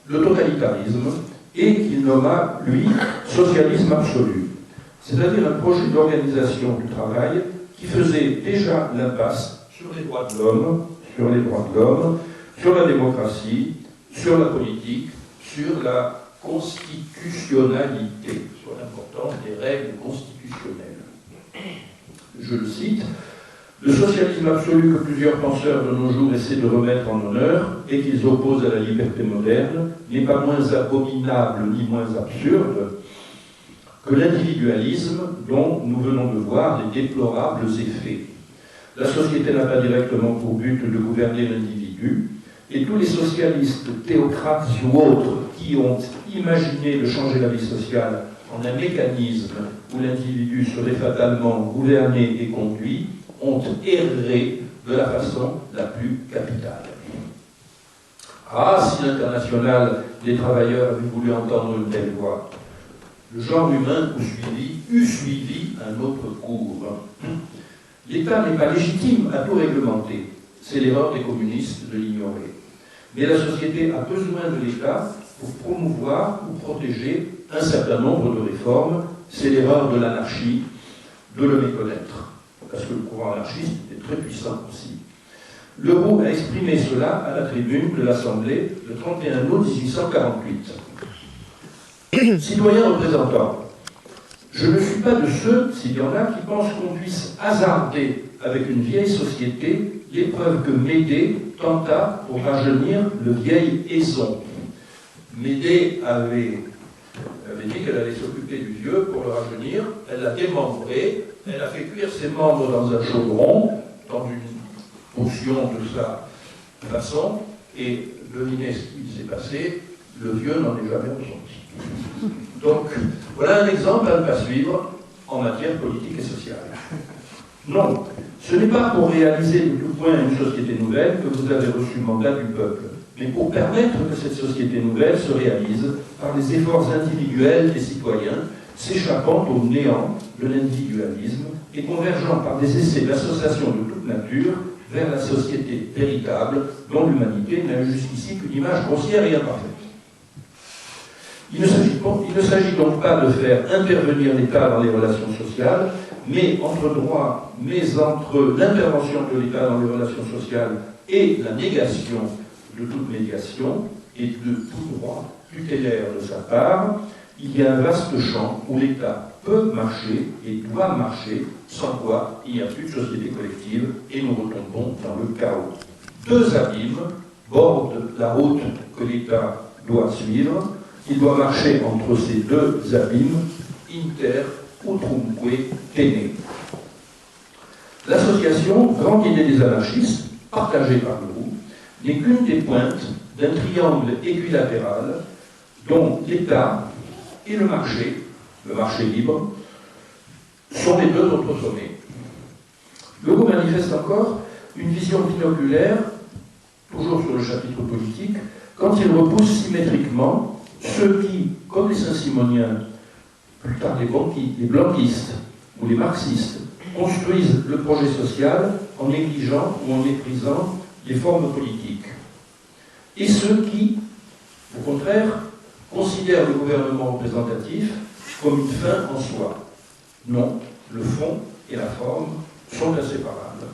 le totalitarisme et qu'il nomma, lui, socialisme absolu. C'est-à-dire un projet d'organisation du travail qui faisait déjà l'impasse sur les droits de l'homme, sur la démocratie, sur la politique, sur la constitutionnalité, sur l'importance des règles constitutionnelles. Je le cite, « Le socialisme absolu que plusieurs penseurs de nos jours essaient de remettre en honneur et qu'ils opposent à la liberté moderne n'est pas moins abominable ni moins absurde que l'individualisme dont nous venons de voir les déplorables effets. La société n'a pas directement pour but de gouverner l'individu, et tous les socialistes, théocrates ou autres qui ont imaginé de changer la vie sociale en un mécanisme où l'individu serait fatalement gouverné et conduit, ont erré de la façon la plus capitale. Ah, si l'international des travailleurs avait voulu entendre une telle voix, le genre humain eût suivi un autre cours. L'État n'est pas légitime à tout réglementer. C'est l'erreur des communistes de l'ignorer. Mais la société a besoin de l'État pour promouvoir ou protéger un certain nombre de réformes. C'est l'erreur de l'anarchie de le méconnaître. Parce que le courant anarchiste est très puissant aussi. Leroux a exprimé cela à la tribune de l'Assemblée le 31 août 1848. Citoyens représentants, je ne suis pas de ceux, s'il y en a, qui pensent qu'on puisse hasarder avec une vieille société l'épreuve que Médée tenta pour rajeunir le vieil Éson. Médée avait dit qu'elle allait s'occuper du vieux pour le rajeunir, elle l'a démembré, elle a fait cuire ses membres dans un chaudron, dans une potion de sa façon, et devinez ce qui s'est passé, le vieux n'en est jamais ressorti. Donc, voilà un exemple à ne pas suivre en matière politique et sociale. Non, ce n'est pas pour réaliser de tout point une société nouvelle que vous avez reçu le mandat du peuple, mais pour permettre que cette société nouvelle se réalise par les efforts individuels des citoyens, s'échappant au néant de l'individualisme et convergeant par des essais d'association de toute nature vers la société véritable dont l'humanité n'a eu jusqu'ici qu'une image grossière et imparfaite. Il ne s'agit donc pas de faire intervenir l'État dans les relations sociales, mais entre l'intervention de l'État dans les relations sociales et la négation de toute médiation et de tout droit tutélaire de sa part, il y a un vaste champ où l'État peut marcher et doit marcher, sans quoi il n'y a plus de société collective et nous retombons dans le chaos. Deux abîmes bordent la route que l'État doit suivre. Il doit marcher entre ces deux abîmes, inter utrumque tene. L'association, grande idée des anarchistes, partagée par Leroux, n'est qu'une des pointes d'un triangle équilatéral dont l'État et le marché libre, sont les deux autres sommets. Leroux manifeste encore une vision binoculaire, toujours sur le chapitre politique, quand il repousse symétriquement ceux qui, comme les Saint-Simoniens, plus tard les blanquistes ou les marxistes, construisent le projet social en négligeant ou en méprisant les formes politiques. Et ceux qui, au contraire, considèrent le gouvernement représentatif comme une fin en soi. Non, le fond et la forme sont inséparables.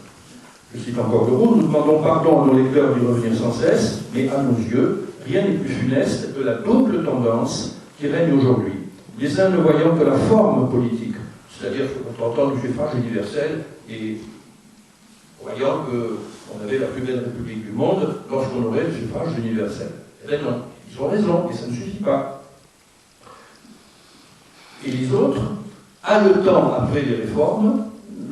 Je cite encore Leroux, nous demandons pardon à nos lecteurs d'y revenir sans cesse, mais à nos yeux, rien n'est plus funeste que la double tendance qui règne aujourd'hui. Les uns ne voyant que la forme politique, c'est-à-dire ce qu'on entend du suffrage universel, et croyant qu'on avait la plus belle république du monde lorsqu'on aurait le suffrage universel. Eh bien non, ils ont raison, et ça ne suffit pas. Et les autres, haletant après les réformes,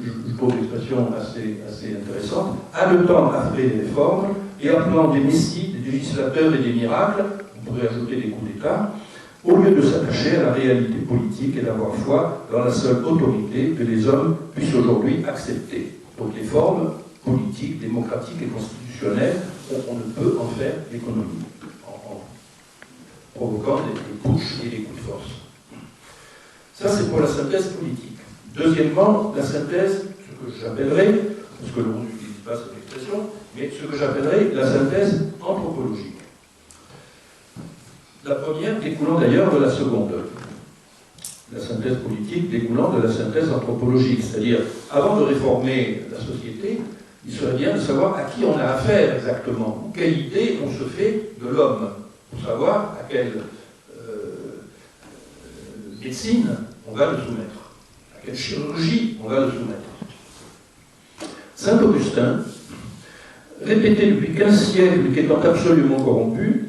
je trouve l'expression assez intéressante, haletant après les réformes, et appelant des messies, des législateurs et des miracles, on pourrait ajouter des coups d'État, au lieu de s'attacher à la réalité politique et d'avoir foi dans la seule autorité que les hommes puissent aujourd'hui accepter. Donc les formes politiques, démocratiques et constitutionnelles, on ne peut en faire l'économie, en provoquant des couches et des coups de force. Ça, c'est pour la synthèse politique. Deuxièmement, la synthèse, ce que j'appellerais, parce que l'on n'utilise pas cette expression, mais ce que j'appellerais la synthèse anthropologique. La première découlant d'ailleurs de la seconde. La synthèse politique découlant de la synthèse anthropologique. C'est-à-dire, avant de réformer la société, il serait bien de savoir à qui on a affaire exactement, quelle idée on se fait de l'homme, pour savoir à quelle médecine on va le soumettre, à quelle chirurgie on va le soumettre. Saint Augustin répétait depuis 15 siècles qu'étant absolument corrompu,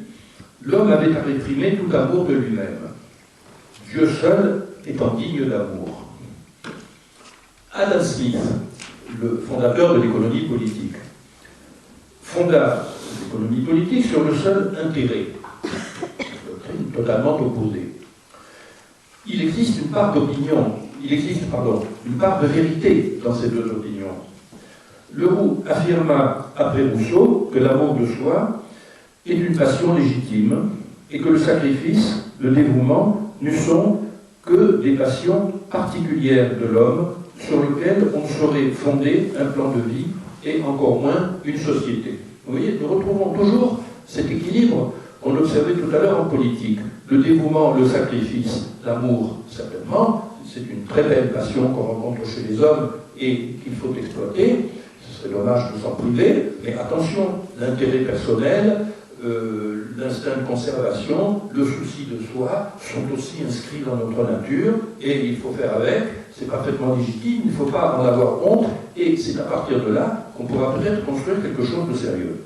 l'homme avait à réprimer tout amour de lui-même, Dieu seul étant digne d'amour. Adam Smith, le fondateur de l'économie politique, fonda l'économie politique sur le seul intérêt, une doctrine totalement opposée. Il existe une part d'opinion, une part de vérité dans ces deux opinions. Leroux affirma après Rousseau que l'amour de soi est une passion légitime et que le sacrifice, le dévouement ne sont que des passions particulières de l'homme sur lesquelles on saurait fonder un plan de vie et encore moins une société. Vous voyez, nous retrouvons toujours cet équilibre qu'on observait tout à l'heure en politique. Le dévouement, le sacrifice, l'amour, certainement, c'est une très belle passion qu'on rencontre chez les hommes et qu'il faut exploiter. Ce serait dommage de s'en priver, mais attention, l'intérêt personnel, l'instinct de conservation, le souci de soi sont aussi inscrits dans notre nature et il faut faire avec, c'est parfaitement légitime, il ne faut pas en avoir honte et c'est à partir de là qu'on pourra peut-être construire quelque chose de sérieux.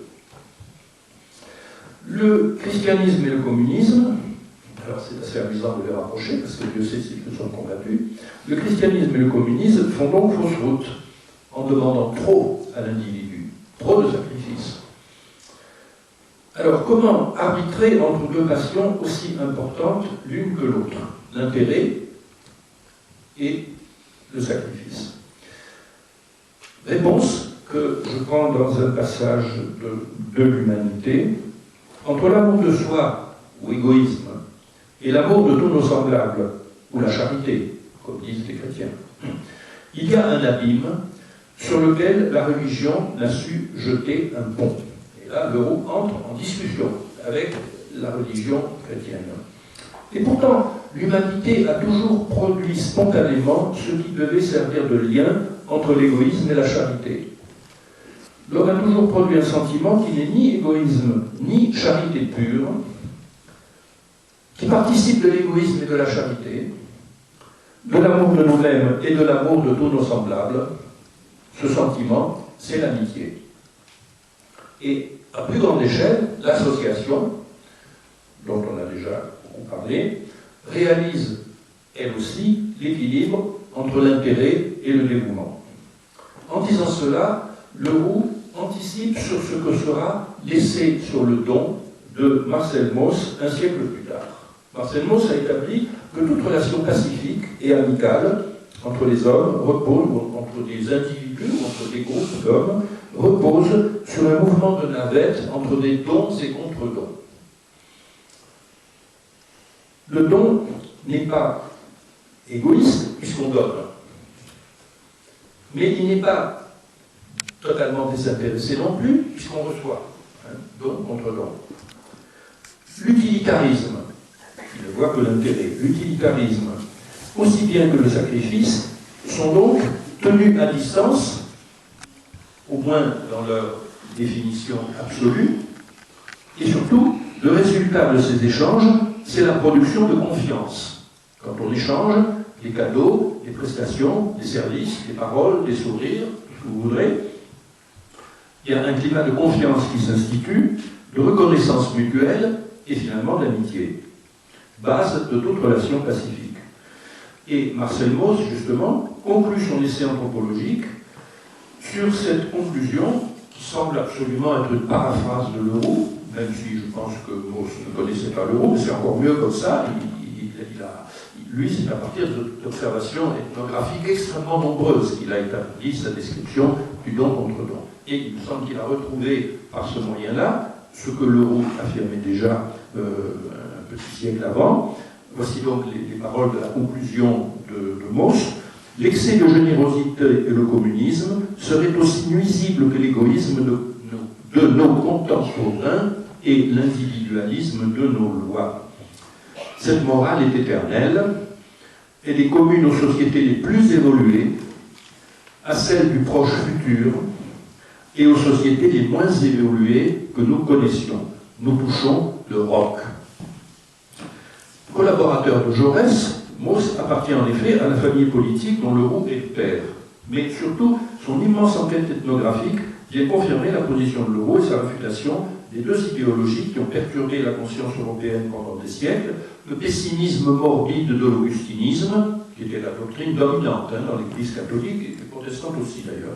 Le christianisme et le communisme, alors c'est assez amusant de les rapprocher parce que Dieu sait s'ils se sont combattus, le christianisme et le communisme font donc fausse route en demandant trop à l'individu, trop de sacrifices. Alors, comment arbitrer entre deux passions aussi importantes l'une que l'autre, l'intérêt et le sacrifice? Réponse que je prends dans un passage de l'humanité. Entre l'amour de soi, ou égoïsme, et l'amour de tous nos semblables, ou la charité, comme disent les chrétiens, il y a un abîme sur lequel la religion n'a su jeter un pont. Là, Leroux entre en discussion avec la religion chrétienne. Et pourtant, l'humanité a toujours produit spontanément ce qui devait servir de lien entre l'égoïsme et la charité. L'homme a toujours produit un sentiment qui n'est ni égoïsme, ni charité pure, qui participe de l'égoïsme et de la charité, de l'amour de nous-mêmes et de l'amour de tous nos semblables. Ce sentiment, c'est l'amitié. Et à plus grande échelle, l'association, dont on a déjà beaucoup parlé, réalise, elle aussi, l'équilibre entre l'intérêt et le dévouement. En disant cela, Leroux anticipe sur ce que sera l'essai sur le don de Marcel Mauss un siècle plus tard. Marcel Mauss a établi que toute relation pacifique et amicale entre les hommes repose, entre des individus, entre des groupes d'hommes, repose sur un mouvement de navette entre des dons et contre-dons. Le don n'est pas égoïste puisqu'on donne. Mais il n'est pas totalement désintéressé non plus, puisqu'on reçoit, don contre don. L'utilitarisme, il ne voit que l'intérêt. L'utilitarisme, aussi bien que le sacrifice, sont donc tenus à distance, au moins dans leur définition absolue, et surtout, le résultat de ces échanges, c'est la production de confiance. Quand on échange les cadeaux, les prestations, les services, les paroles, les sourires, tout ce que vous voudrez, il y a un climat de confiance qui s'institue, de reconnaissance mutuelle et finalement d'amitié, base de toute relation pacifique. Et Marcel Mauss, justement, conclut son essai anthropologique sur cette conclusion qui semble absolument être une paraphrase de Leroux, même si je pense que Mauss ne connaissait pas Leroux, mais c'est encore mieux comme ça. Lui, c'est à partir d'observations ethnographiques extrêmement nombreuses qu'il a établi sa description du don contre don. Et il me semble qu'il a retrouvé par ce moyen-là ce que Leroux affirmait déjà un petit siècle avant. Voici donc les paroles de la conclusion de Mauss. L'excès de générosité et le communisme seraient aussi nuisibles que l'égoïsme de nos contemporains et l'individualisme de nos lois. Cette morale est éternelle, elle est commune aux sociétés les plus évoluées, à celles du proche futur et aux sociétés les moins évoluées que nous connaissions. Nous touchons le roc. Collaborateur de Jaurès, Mauss appartient en effet à la famille politique dont Leroux est père. Mais surtout, son immense enquête ethnographique vient confirmer la position de Leroux et sa réfutation des deux idéologies qui ont perturbé la conscience européenne pendant des siècles, le pessimisme morbide de l'augustinisme, qui était la doctrine dominante dans l'Église catholique et protestante aussi d'ailleurs,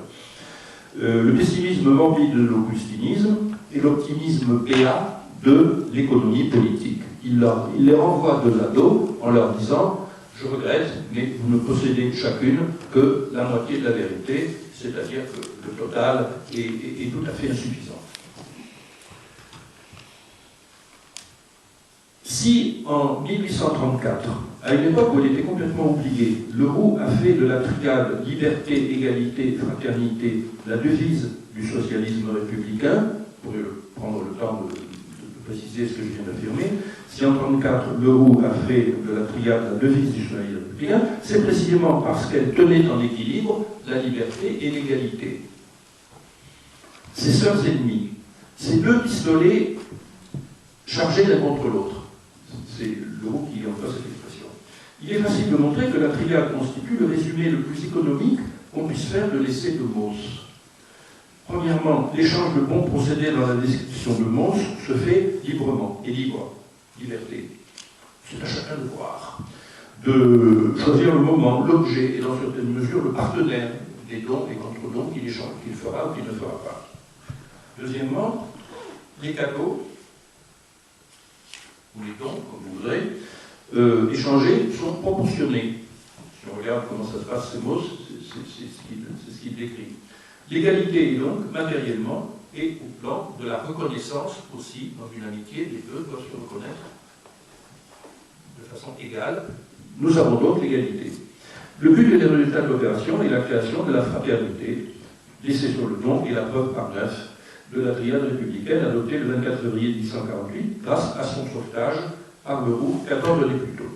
le pessimisme morbide de l'augustinisme et l'optimisme béat de l'économie politique. Il les renvoie de l'ado en leur disant « Je regrette, mais vous ne possédez chacune que la moitié de la vérité, c'est-à-dire que le total est tout à fait insuffisant. » Si en 1834, à une époque où elle était complètement oubliée, Leroux a fait de la triade liberté, égalité, fraternité la devise du socialisme républicain, pour prendre le temps de préciser ce que je viens d'affirmer, si en 1934 Leroux a fait de la triade la devise du socialisme républicain, c'est précisément parce qu'elle tenait en équilibre la liberté et l'égalité. Ces sœurs ennemies, ces deux pistolets chargés l'un contre l'autre. C'est Leroux qui emploie cette expression. Il est facile de montrer que la triade constitue le résumé le plus économique qu'on puisse faire de l'essai de Mauss. Premièrement, l'échange de bons procédés dans la description de Mauss se fait librement et libre. Liberté. C'est à chacun de voir. De choisir le moment, l'objet et dans certaines mesures le partenaire des dons et contre-dons qu'il échange, qu'il fera ou qu'il ne fera pas. Deuxièmement, les cadeaux ou les dons, comme vous voudrez, échangés sont proportionnés. Si on regarde comment ça se passe, c'est Mauss, c'est ce qu'il décrit. L'égalité est donc matériellement et au plan de la reconnaissance aussi, dans une amitié, les deux doivent se reconnaître de façon égale. Nous avons donc l'égalité. Le but et les résultats de l'opération est la création de la fraternité, laissée sur le don et la preuve par neuf de la triade républicaine adoptée le 24 février 1848 grâce à son sauvetage par Leroux 14 années plus tôt.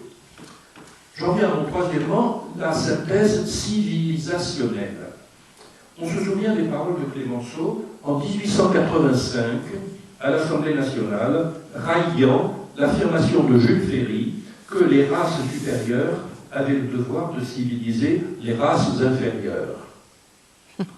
J'en viens à mon troisièmement, la synthèse civilisationnelle. On se souvient des paroles de Clémenceau en 1885 à l'Assemblée nationale, raillant l'affirmation de Jules Ferry que les races supérieures avaient le devoir de civiliser les races inférieures.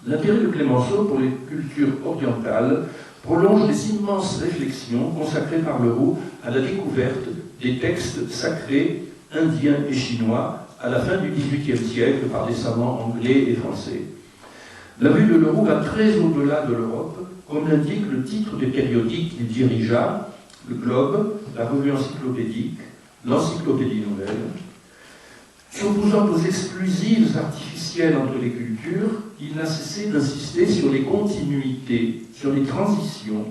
L'intérêt de Clémenceau pour les cultures orientales prolonge les immenses réflexions consacrées par Leroux à la découverte des textes sacrés indiens et chinois à la fin du XVIIIe siècle par des savants anglais et français. La vue de Leroux va très au-delà de l'Europe, comme l'indique le titre des périodiques qu'il dirigea, le Globe, la Revue encyclopédique, l'Encyclopédie nouvelle. S'opposant aux exclusives artificielles entre les cultures, il n'a cessé d'insister sur les continuités, sur les transitions.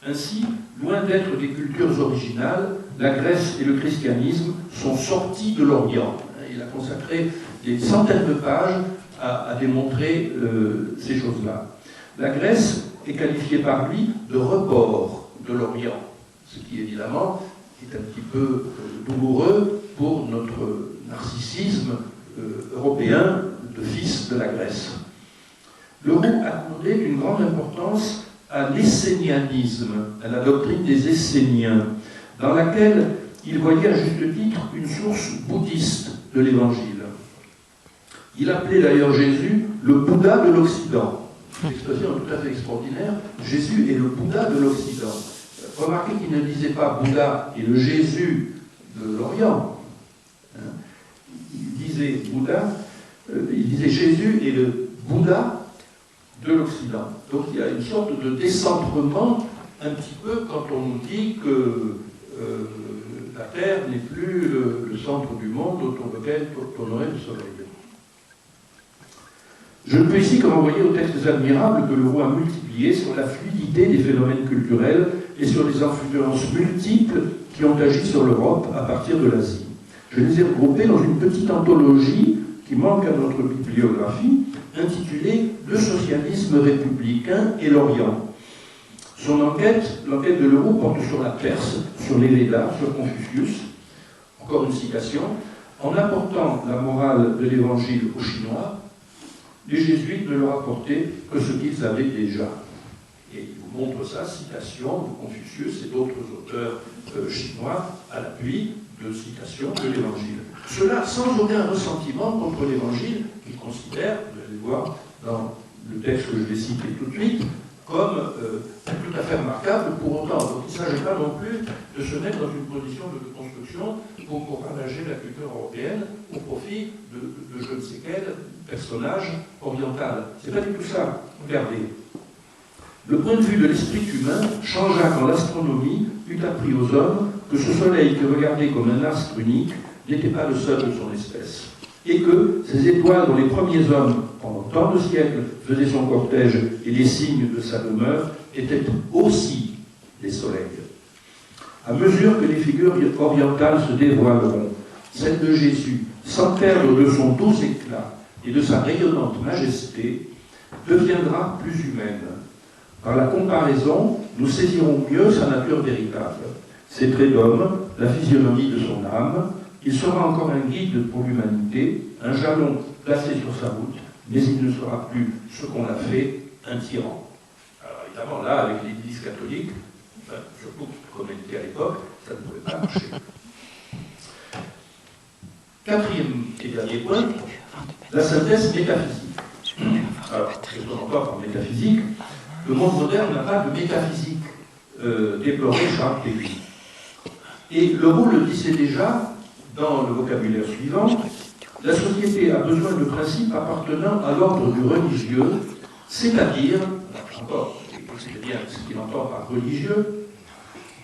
Ainsi, loin d'être des cultures originales, la Grèce et le christianisme sont sortis de l'Orient. Il a consacré des centaines de pages à démontrer ces choses-là. La Grèce est qualifiée par lui de rebord de l'Orient, ce qui évidemment est un petit peu douloureux pour notre narcissisme européen de fils de la Grèce. Le Roux accordait une grande importance à l'essénianisme, à la doctrine des Esséniens, dans laquelle il voyait à juste titre une source bouddhiste de l'Évangile. Il appelait d'ailleurs Jésus le Bouddha de l'Occident. Une expression tout à fait extraordinaire. Jésus est le Bouddha de l'Occident. Remarquez qu'il ne disait pas Bouddha est le Jésus de l'Orient. Il disait il disait Jésus est le Bouddha de l'Occident. Donc il y a une sorte de décentrement un petit peu quand on nous dit que la Terre n'est plus le centre du monde autour duquel tournerait le Soleil. Je ne peux ici que renvoyer aux textes admirables que le Roux a multipliés sur la fluidité des phénomènes culturels et sur les influences multiples qui ont agi sur l'Europe à partir de l'Asie. Je les ai regroupés dans une petite anthologie qui manque à notre bibliographie, intitulée « Le socialisme républicain et l'Orient ». L'enquête de Leroux porte sur la Perse, sur les Védas, sur Confucius, encore une citation, en apportant la morale de l'Évangile aux Chinois, les jésuites ne leur apportaient que ce qu'ils avaient déjà. Et il vous montre ça, citation de Confucius et d'autres auteurs chinois à l'appui de citations de l'Évangile. Cela sans aucun ressentiment contre l'Évangile, qu'ils considèrent, vous allez voir dans le texte que je vais citer tout de suite, comme tout à fait remarquable pour autant. Donc il ne s'agit pas non plus de se mettre dans une position de construction pour ravager la culture européenne au profit de je ne sais quel personnage oriental. C'est pas du tout ça. Regardez. Le point de vue de l'esprit humain changea quand l'astronomie eut appris aux hommes que ce soleil qui regardait comme un astre unique n'était pas le seul de son espèce. Et que ces étoiles dont les premiers hommes, pendant tant de siècles, faisaient son cortège et les signes de sa demeure, étaient aussi des soleils. À mesure que les figures orientales se dévoileront, celle de Jésus, sans perdre de son doux éclat et de sa rayonnante majesté, deviendra plus humaine. Par la comparaison, nous saisirons mieux sa nature véritable, ses traits d'homme, la physionomie de son âme. Il sera encore un guide pour l'humanité, un jalon placé sur sa route, mais il ne sera plus ce qu'on a fait, un tyran. Alors évidemment, là, avec l'Église catholique, surtout comme elle était à l'époque, ça ne pouvait pas marcher. Quatrième et dernier point, la synthèse métaphysique. Alors, qu'est-ce qu'on entend par métaphysique? Le monde moderne n'a pas de métaphysique déplorée par pays. Et le Roux le disait déjà dans le vocabulaire suivant, la société a besoin de principes appartenant à l'ordre du religieux, c'est-à-dire, encore, c'est bien ce qu'il entend par religieux,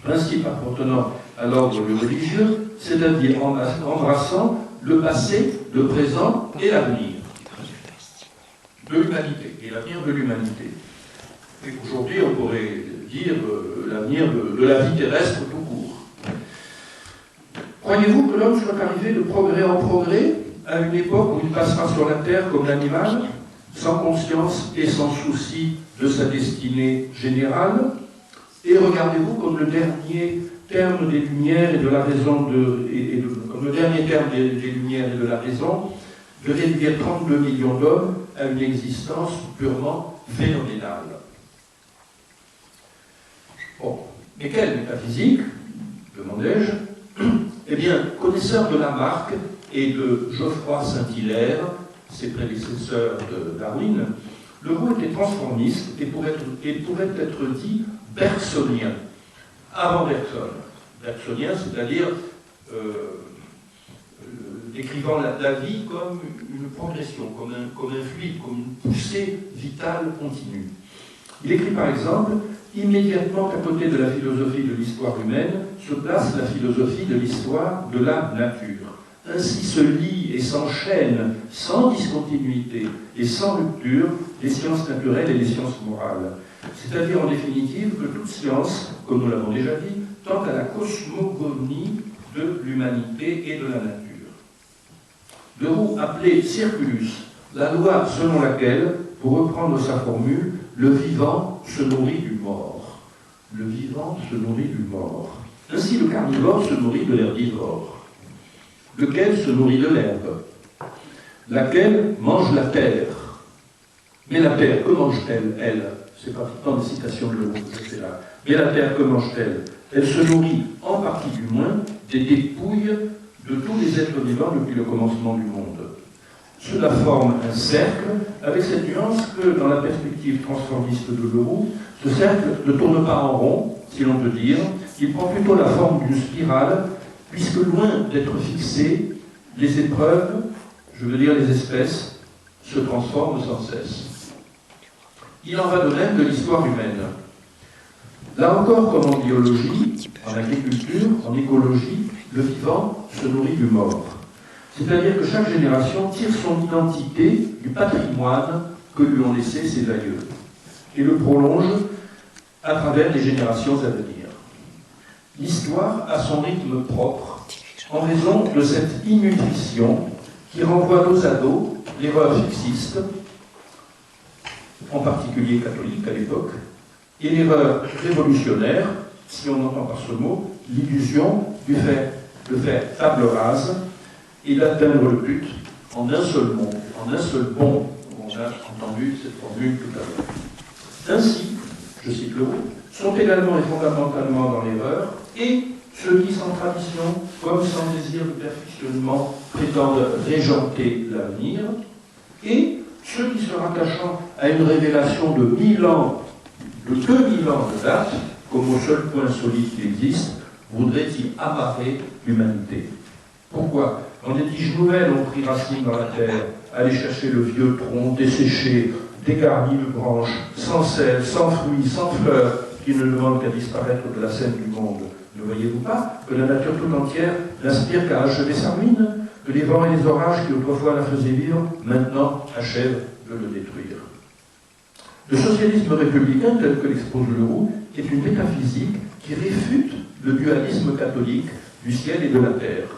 principes appartenant à l'ordre du religieux, c'est-à-dire embrassant le passé, le présent et l'avenir de l'humanité, et l'avenir de l'humanité. Et aujourd'hui, on pourrait dire l'avenir de la vie terrestre tout court. Croyez-vous que l'homme soit arrivé de progrès en progrès, à une époque où il passera sur la terre comme l'animal, sans conscience et sans souci de sa destinée générale? Et regardez-vous comme le dernier terme des Lumières et de la raison comme le dernier terme des Lumières et de la raison de réduire 32 millions d'hommes à une existence purement phénoménale. Bon, mais quelle métaphysique, demandai-je? Eh bien, connaisseur de Lamarck et de Geoffroy Saint-Hilaire, ses prédécesseurs de Darwin, le Roux était transformiste et pourrait être dit bergsonien, avant Bergson. Bergsonien, c'est-à-dire décrivant la vie comme une progression, comme un fluide, comme une poussée vitale continue. Il écrit par exemple « Immédiatement à côté de la philosophie de l'histoire humaine se place la philosophie de l'histoire de la nature. Ainsi se lient et s'enchaînent sans discontinuité et sans rupture les sciences naturelles et les sciences morales. C'est-à-dire en définitive que toute science, comme nous l'avons déjà dit, tend à la cosmogonie de l'humanité et de la nature. » Le Roux appelait Circulus La loi selon laquelle, pour reprendre sa formule, le vivant se nourrit du mort. Le vivant se nourrit du mort. Ainsi, le carnivore se nourrit de l'herbivore, lequel se nourrit de l'herbe, laquelle mange la terre. Mais la terre, que mange-t-elle, elle? C'est pratiquement des citations de Leroux, c'est là. Mais la terre, que mange-t-elle? Elle se nourrit, en partie du moins, des dépouilles de tous les êtres vivants depuis le commencement du monde. Cela forme un cercle, avec cette nuance que, dans la perspective transformiste de Leroux, ce cercle ne tourne pas en rond, si l'on peut dire, il prend plutôt la forme d'une spirale, puisque loin d'être fixé, les épreuves, je veux dire les espèces, se transforment sans cesse. Il en va de même de l'histoire humaine. Là encore, comme en biologie, en agriculture, en écologie, le vivant se nourrit du mort. C'est-à-dire que chaque génération tire son identité du patrimoine que lui ont laissé ses aïeux et le prolonge à travers les générations à venir. L'histoire a son rythme propre en raison de cette innutrition qui renvoie dos à dos l'erreur fixiste, en particulier catholique à l'époque, et l'erreur révolutionnaire, si on entend par ce mot, l'illusion de faire table rase et d'atteindre le but en un seul mot, en un seul bond. On a entendu cette formule tout à l'heure. Ainsi, je cite Leroux, sont également et fondamentalement dans l'erreur, et ceux qui, sans tradition, comme sans désir de perfectionnement, prétendent régenter l'avenir, et ceux qui, se rattachant à une révélation de 1000 ans, de 2000 ans de date, comme au seul point solide qui existe, voudraient y amarrer l'humanité. Pourquoi? Quand des tiges nouvelles ont pris racine dans la terre, aller chercher le vieux tronc desséché, dégarni de branches, sans sel, sans fruits, sans fleurs, qui ne demandent qu'à disparaître de la scène du monde. Ne voyez-vous pas que la nature tout entière n'aspire qu'à achever sa ruine, que les vents et les orages qui autrefois la faisaient vivre, maintenant achèvent de le détruire? Le socialisme républicain, tel que l'expose Leroux, est une métaphysique qui réfute le dualisme catholique du ciel et de la terre,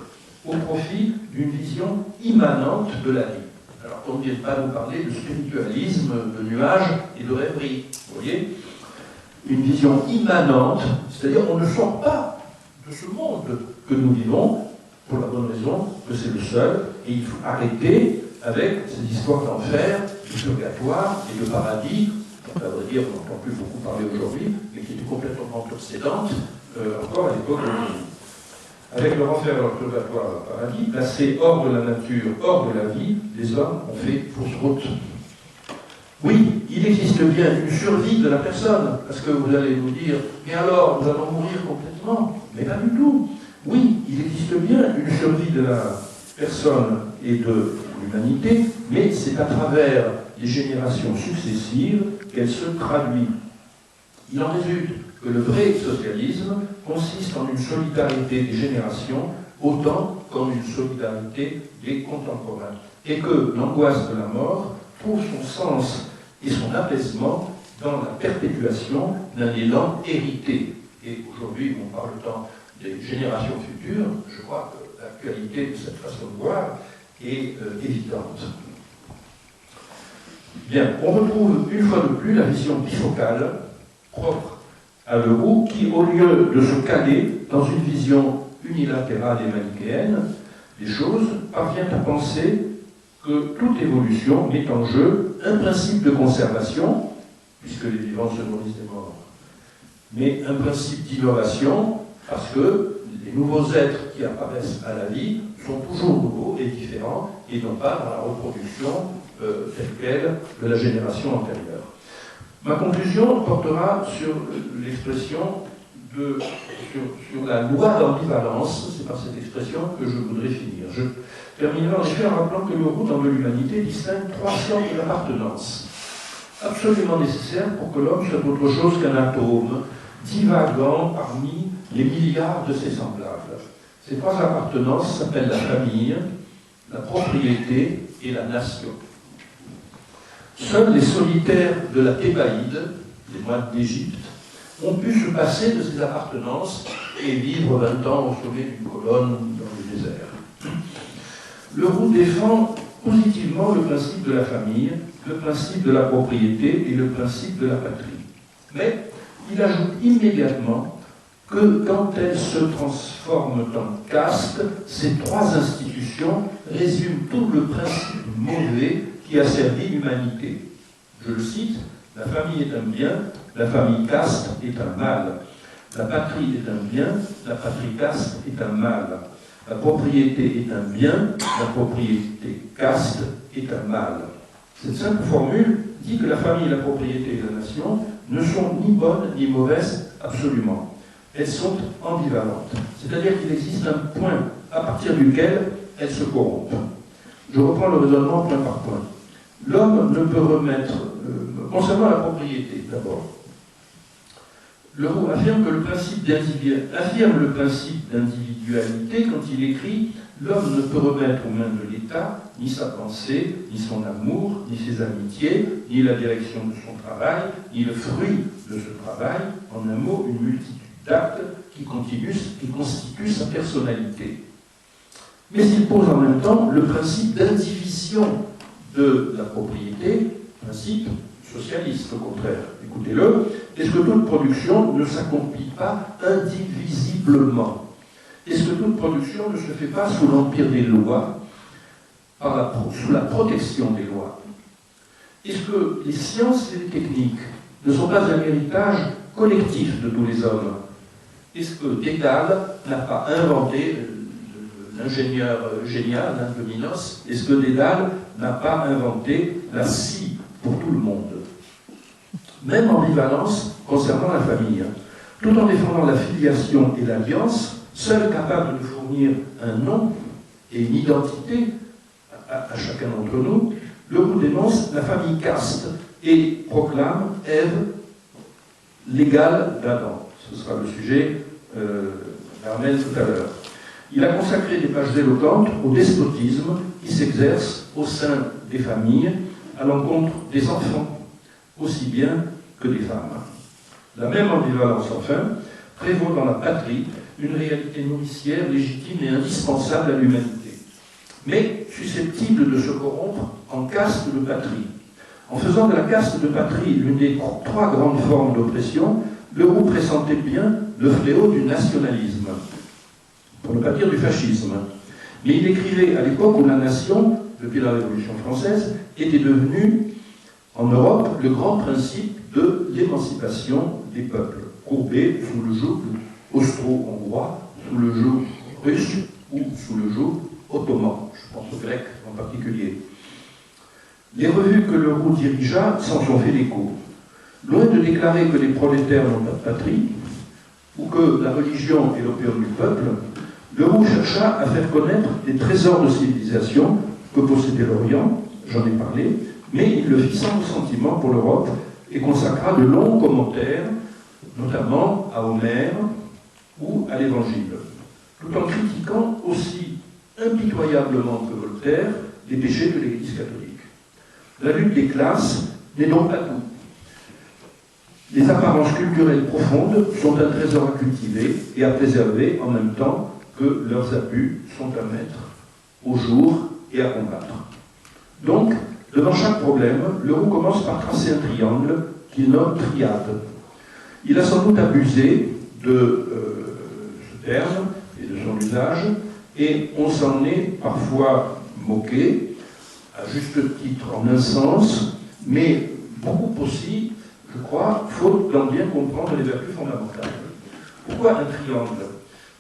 au profit d'une vision immanente de la vie. Alors qu'on ne vienne pas nous parler de spiritualisme, de nuages et de rêverie, vous voyez? Une vision immanente, c'est-à-dire on ne sort pas de ce monde que nous vivons, pour la bonne raison que c'est le seul, et il faut arrêter avec ces histoires d'enfer, de purgatoire et de paradis, à vrai dire, on n'entend plus beaucoup parler aujourd'hui, mais qui étaient complètement obsédantes, encore à l'époque de Leroux. Avec leur enfer, leur purgatoire, leur paradis, placés hors de la nature, hors de la vie, les hommes ont fait fausse route. Oui, il existe bien une survie de la personne, parce que vous allez nous dire, mais alors, nous allons mourir complètement? Mais pas du tout. Oui, il existe bien une survie de la personne et de l'humanité, mais c'est à travers les générations successives qu'elle se traduit. Il en résulte que le vrai socialisme consiste en une solidarité des générations autant qu'en une solidarité des contemporains, et que l'angoisse de la mort trouve son sens et son apaisement dans la perpétuation d'un élan hérité. Et aujourd'hui, on parle tant des générations futures, je crois que l'actualité de cette façon de voir est évidente. Bien, on retrouve une fois de plus la vision bifocale propre à Leroux qui, au lieu de se caler dans une vision unilatérale et manichéenne des choses, parvient à penser que toute évolution met en jeu un principe de conservation, puisque les vivants se nourrissent des morts, mais un principe d'innovation, parce que les nouveaux êtres qui apparaissent à la vie sont toujours nouveaux et différents, et non pas dans la reproduction telle quelle de la génération antérieure. Ma conclusion portera sur l'expression sur la loi d'ambivalence, c'est par cette expression que je voudrais finir. Je terminerai en effet en rappelant que Leroux, dans De l'humanité, distingue 3 sortes d'appartenance, absolument nécessaires pour que l'homme soit autre chose qu'un atome, divagant parmi les milliards de ses semblables. Ces 3 appartenances s'appellent la famille, la propriété et la nation. Seuls les solitaires de la Thébaïde, les moines d'Égypte, ont pu se passer de ces appartenances et vivre 20 ans au sommet d'une colonne dans le désert. Leroux défend positivement le principe de la famille, le principe de la propriété et le principe de la patrie. Mais il ajoute immédiatement que quand elles se transforment en caste, ces trois institutions résument tout le principe mauvais qui a servi l'humanité. Je le cite, « La famille est un bien, la famille caste est un mal. La patrie est un bien, la patrie caste est un mal. La propriété est un bien, la propriété caste est un mal. » Cette simple formule dit que la famille, la propriété et la nation ne sont ni bonnes ni mauvaises absolument. Elles sont ambivalentes. C'est-à-dire qu'il existe un point à partir duquel elles se corrompent. Je reprends le raisonnement point par point. L'homme ne peut remettre, concernant la propriété d'abord, Leroux affirme le principe d'individualité quand il écrit « L'homme ne peut remettre aux mains de l'État ni sa pensée, ni son amour, ni ses amitiés, ni la direction de son travail, ni le fruit de ce travail, en un mot, une multitude d'actes qui constituent sa personnalité. » Mais il pose en même temps le principe d'indivision de la propriété, principe socialiste au contraire. Écoutez-le, est-ce que toute production ne s'accomplit pas indivisiblement? Est-ce que toute production ne se fait pas sous l'empire des lois, sous la protection des lois? Est-ce que les sciences et les techniques ne sont pas un héritage collectif de tous les hommes? Est-ce que Dédale n'a pas inventé, l'ingénieur génial de Minos, est-ce que Dédale n'a pas inventé la scie pour tout le monde? Même ambivalence concernant la famille. Tout en défendant la filiation et l'alliance, seul capable de fournir un nom et une identité à chacun d'entre nous, Leroux dénonce la famille caste et proclame Ève l'égale d'Adam. Ce sera le sujet d'Armel tout à l'heure. Il a consacré des pages éloquentes au despotisme qui s'exerce au sein des familles à l'encontre des enfants, aussi bien que des femmes. La même ambivalence, enfin, prévaut dans la patrie une réalité nourricière, légitime et indispensable à l'humanité, mais susceptible de se corrompre en caste de patrie. En faisant de la caste de patrie l'une des trois grandes formes d'oppression, Leroux pressentait bien le fléau du nationalisme, pour ne pas dire du fascisme. Mais il écrivait à l'époque où la nation, depuis la Révolution française, était devenue, en Europe, le grand principe de l'émancipation des peuples, courbés sous le joug austro-hongrois, sous le joug russe ou sous le joug ottoman. Je pense aux Grecs en particulier. Les revues que Leroux dirigea s'en sont fait l'écho. Loin de déclarer que les prolétaires n'ont pas de patrie, ou que la religion est l'opium du peuple, Leroux chercha à faire connaître les trésors de civilisation que possédait l'Orient, j'en ai parlé, mais il le fit sans ressentiment pour l'Europe et consacra de longs commentaires, notamment à Homère ou à l'Évangile, tout en critiquant aussi impitoyablement que Voltaire les péchés de l'Église catholique. La lutte des classes n'est donc pas tout. Les apparences culturelles profondes sont un trésor à cultiver et à préserver en même temps que leurs abus sont à mettre au jour et à combattre. Donc, devant chaque problème, Leroux commence par tracer un triangle qu'il nomme triade. Il a sans doute abusé de ce terme et de son usage, et on s'en est parfois moqué, à juste titre en un sens, mais beaucoup aussi, je crois, faute d'en bien comprendre les vertus fondamentales. Pourquoi un triangle?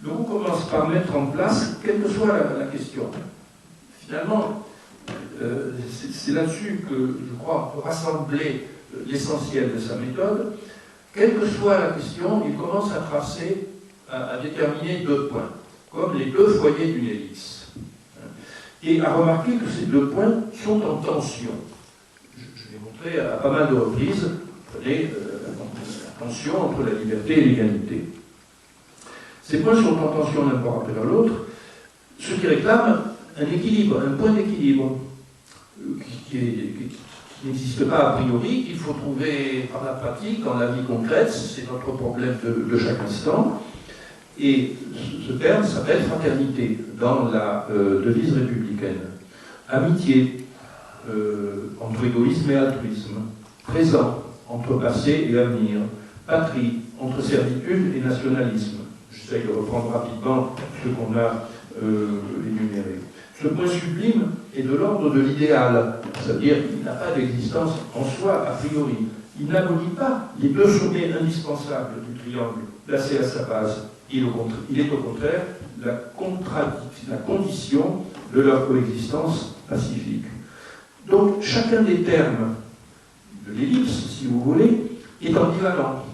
Leroux commence par mettre en place, quelle que soit la question. Finalement, c'est là-dessus que, je crois, on peut rassembler l'essentiel de sa méthode. Quelle que soit la question, il commence à tracer, à déterminer deux points, comme les deux foyers d'une hélice. Et à remarquer que ces deux points sont en tension. Je l'ai montré à pas mal de reprises, la tension entre la liberté et l'égalité. Ces points sont en tension l'un par rapport à l'autre, ce qui réclame un équilibre, un point d'équilibre, qui n'existe pas a priori, qu'il faut trouver par la pratique, dans la vie concrète, c'est notre problème de chaque instant. Et ce terme s'appelle fraternité dans la devise républicaine. amitié entre égoïsme et altruisme, présent entre passé et avenir, patrie entre servitude et nationalisme. J'essaye de reprendre rapidement ce qu'on a énuméré. Ce point sublime est de l'ordre de l'idéal, c'est-à-dire qu'il n'a pas d'existence en soi a priori. Il n'abolit pas les deux sommets indispensables du triangle placés à sa base. Il est au contraire la condition de leur coexistence pacifique. Donc chacun des termes de l'ellipse, si vous voulez, est ambivalent.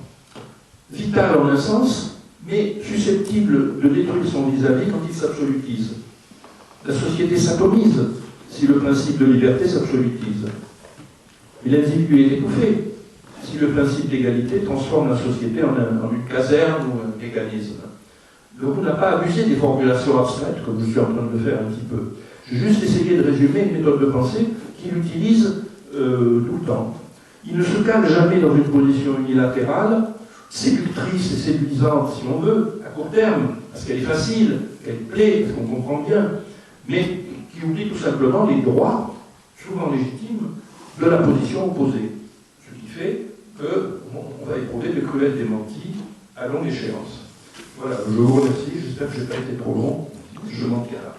Vital en un sens, mais susceptible de détruire son vis-à-vis quand il s'absolutise. La société s'atomise si le principe de liberté s'absolutise. Et l'individu est étouffé si le principe d'égalité transforme la société en une caserne ou un mécanisme. Le roux n'a pas abusé des formulations abstraites, comme je suis en train de le faire un petit peu. J'ai juste essayé de résumer une méthode de pensée qu'il utilise tout le temps. Il ne se cale jamais dans une position unilatérale, séductrice et séduisante, si on veut, à court terme, parce qu'elle est facile, qu'elle plaît, parce qu'on comprend bien, mais qui oublie tout simplement les droits, souvent légitimes, de la position opposée. Ce qui fait qu'on va éprouver de cruels démentis à longue échéance. Voilà, je vous remercie, j'espère que je n'ai pas été trop long, je manque à là.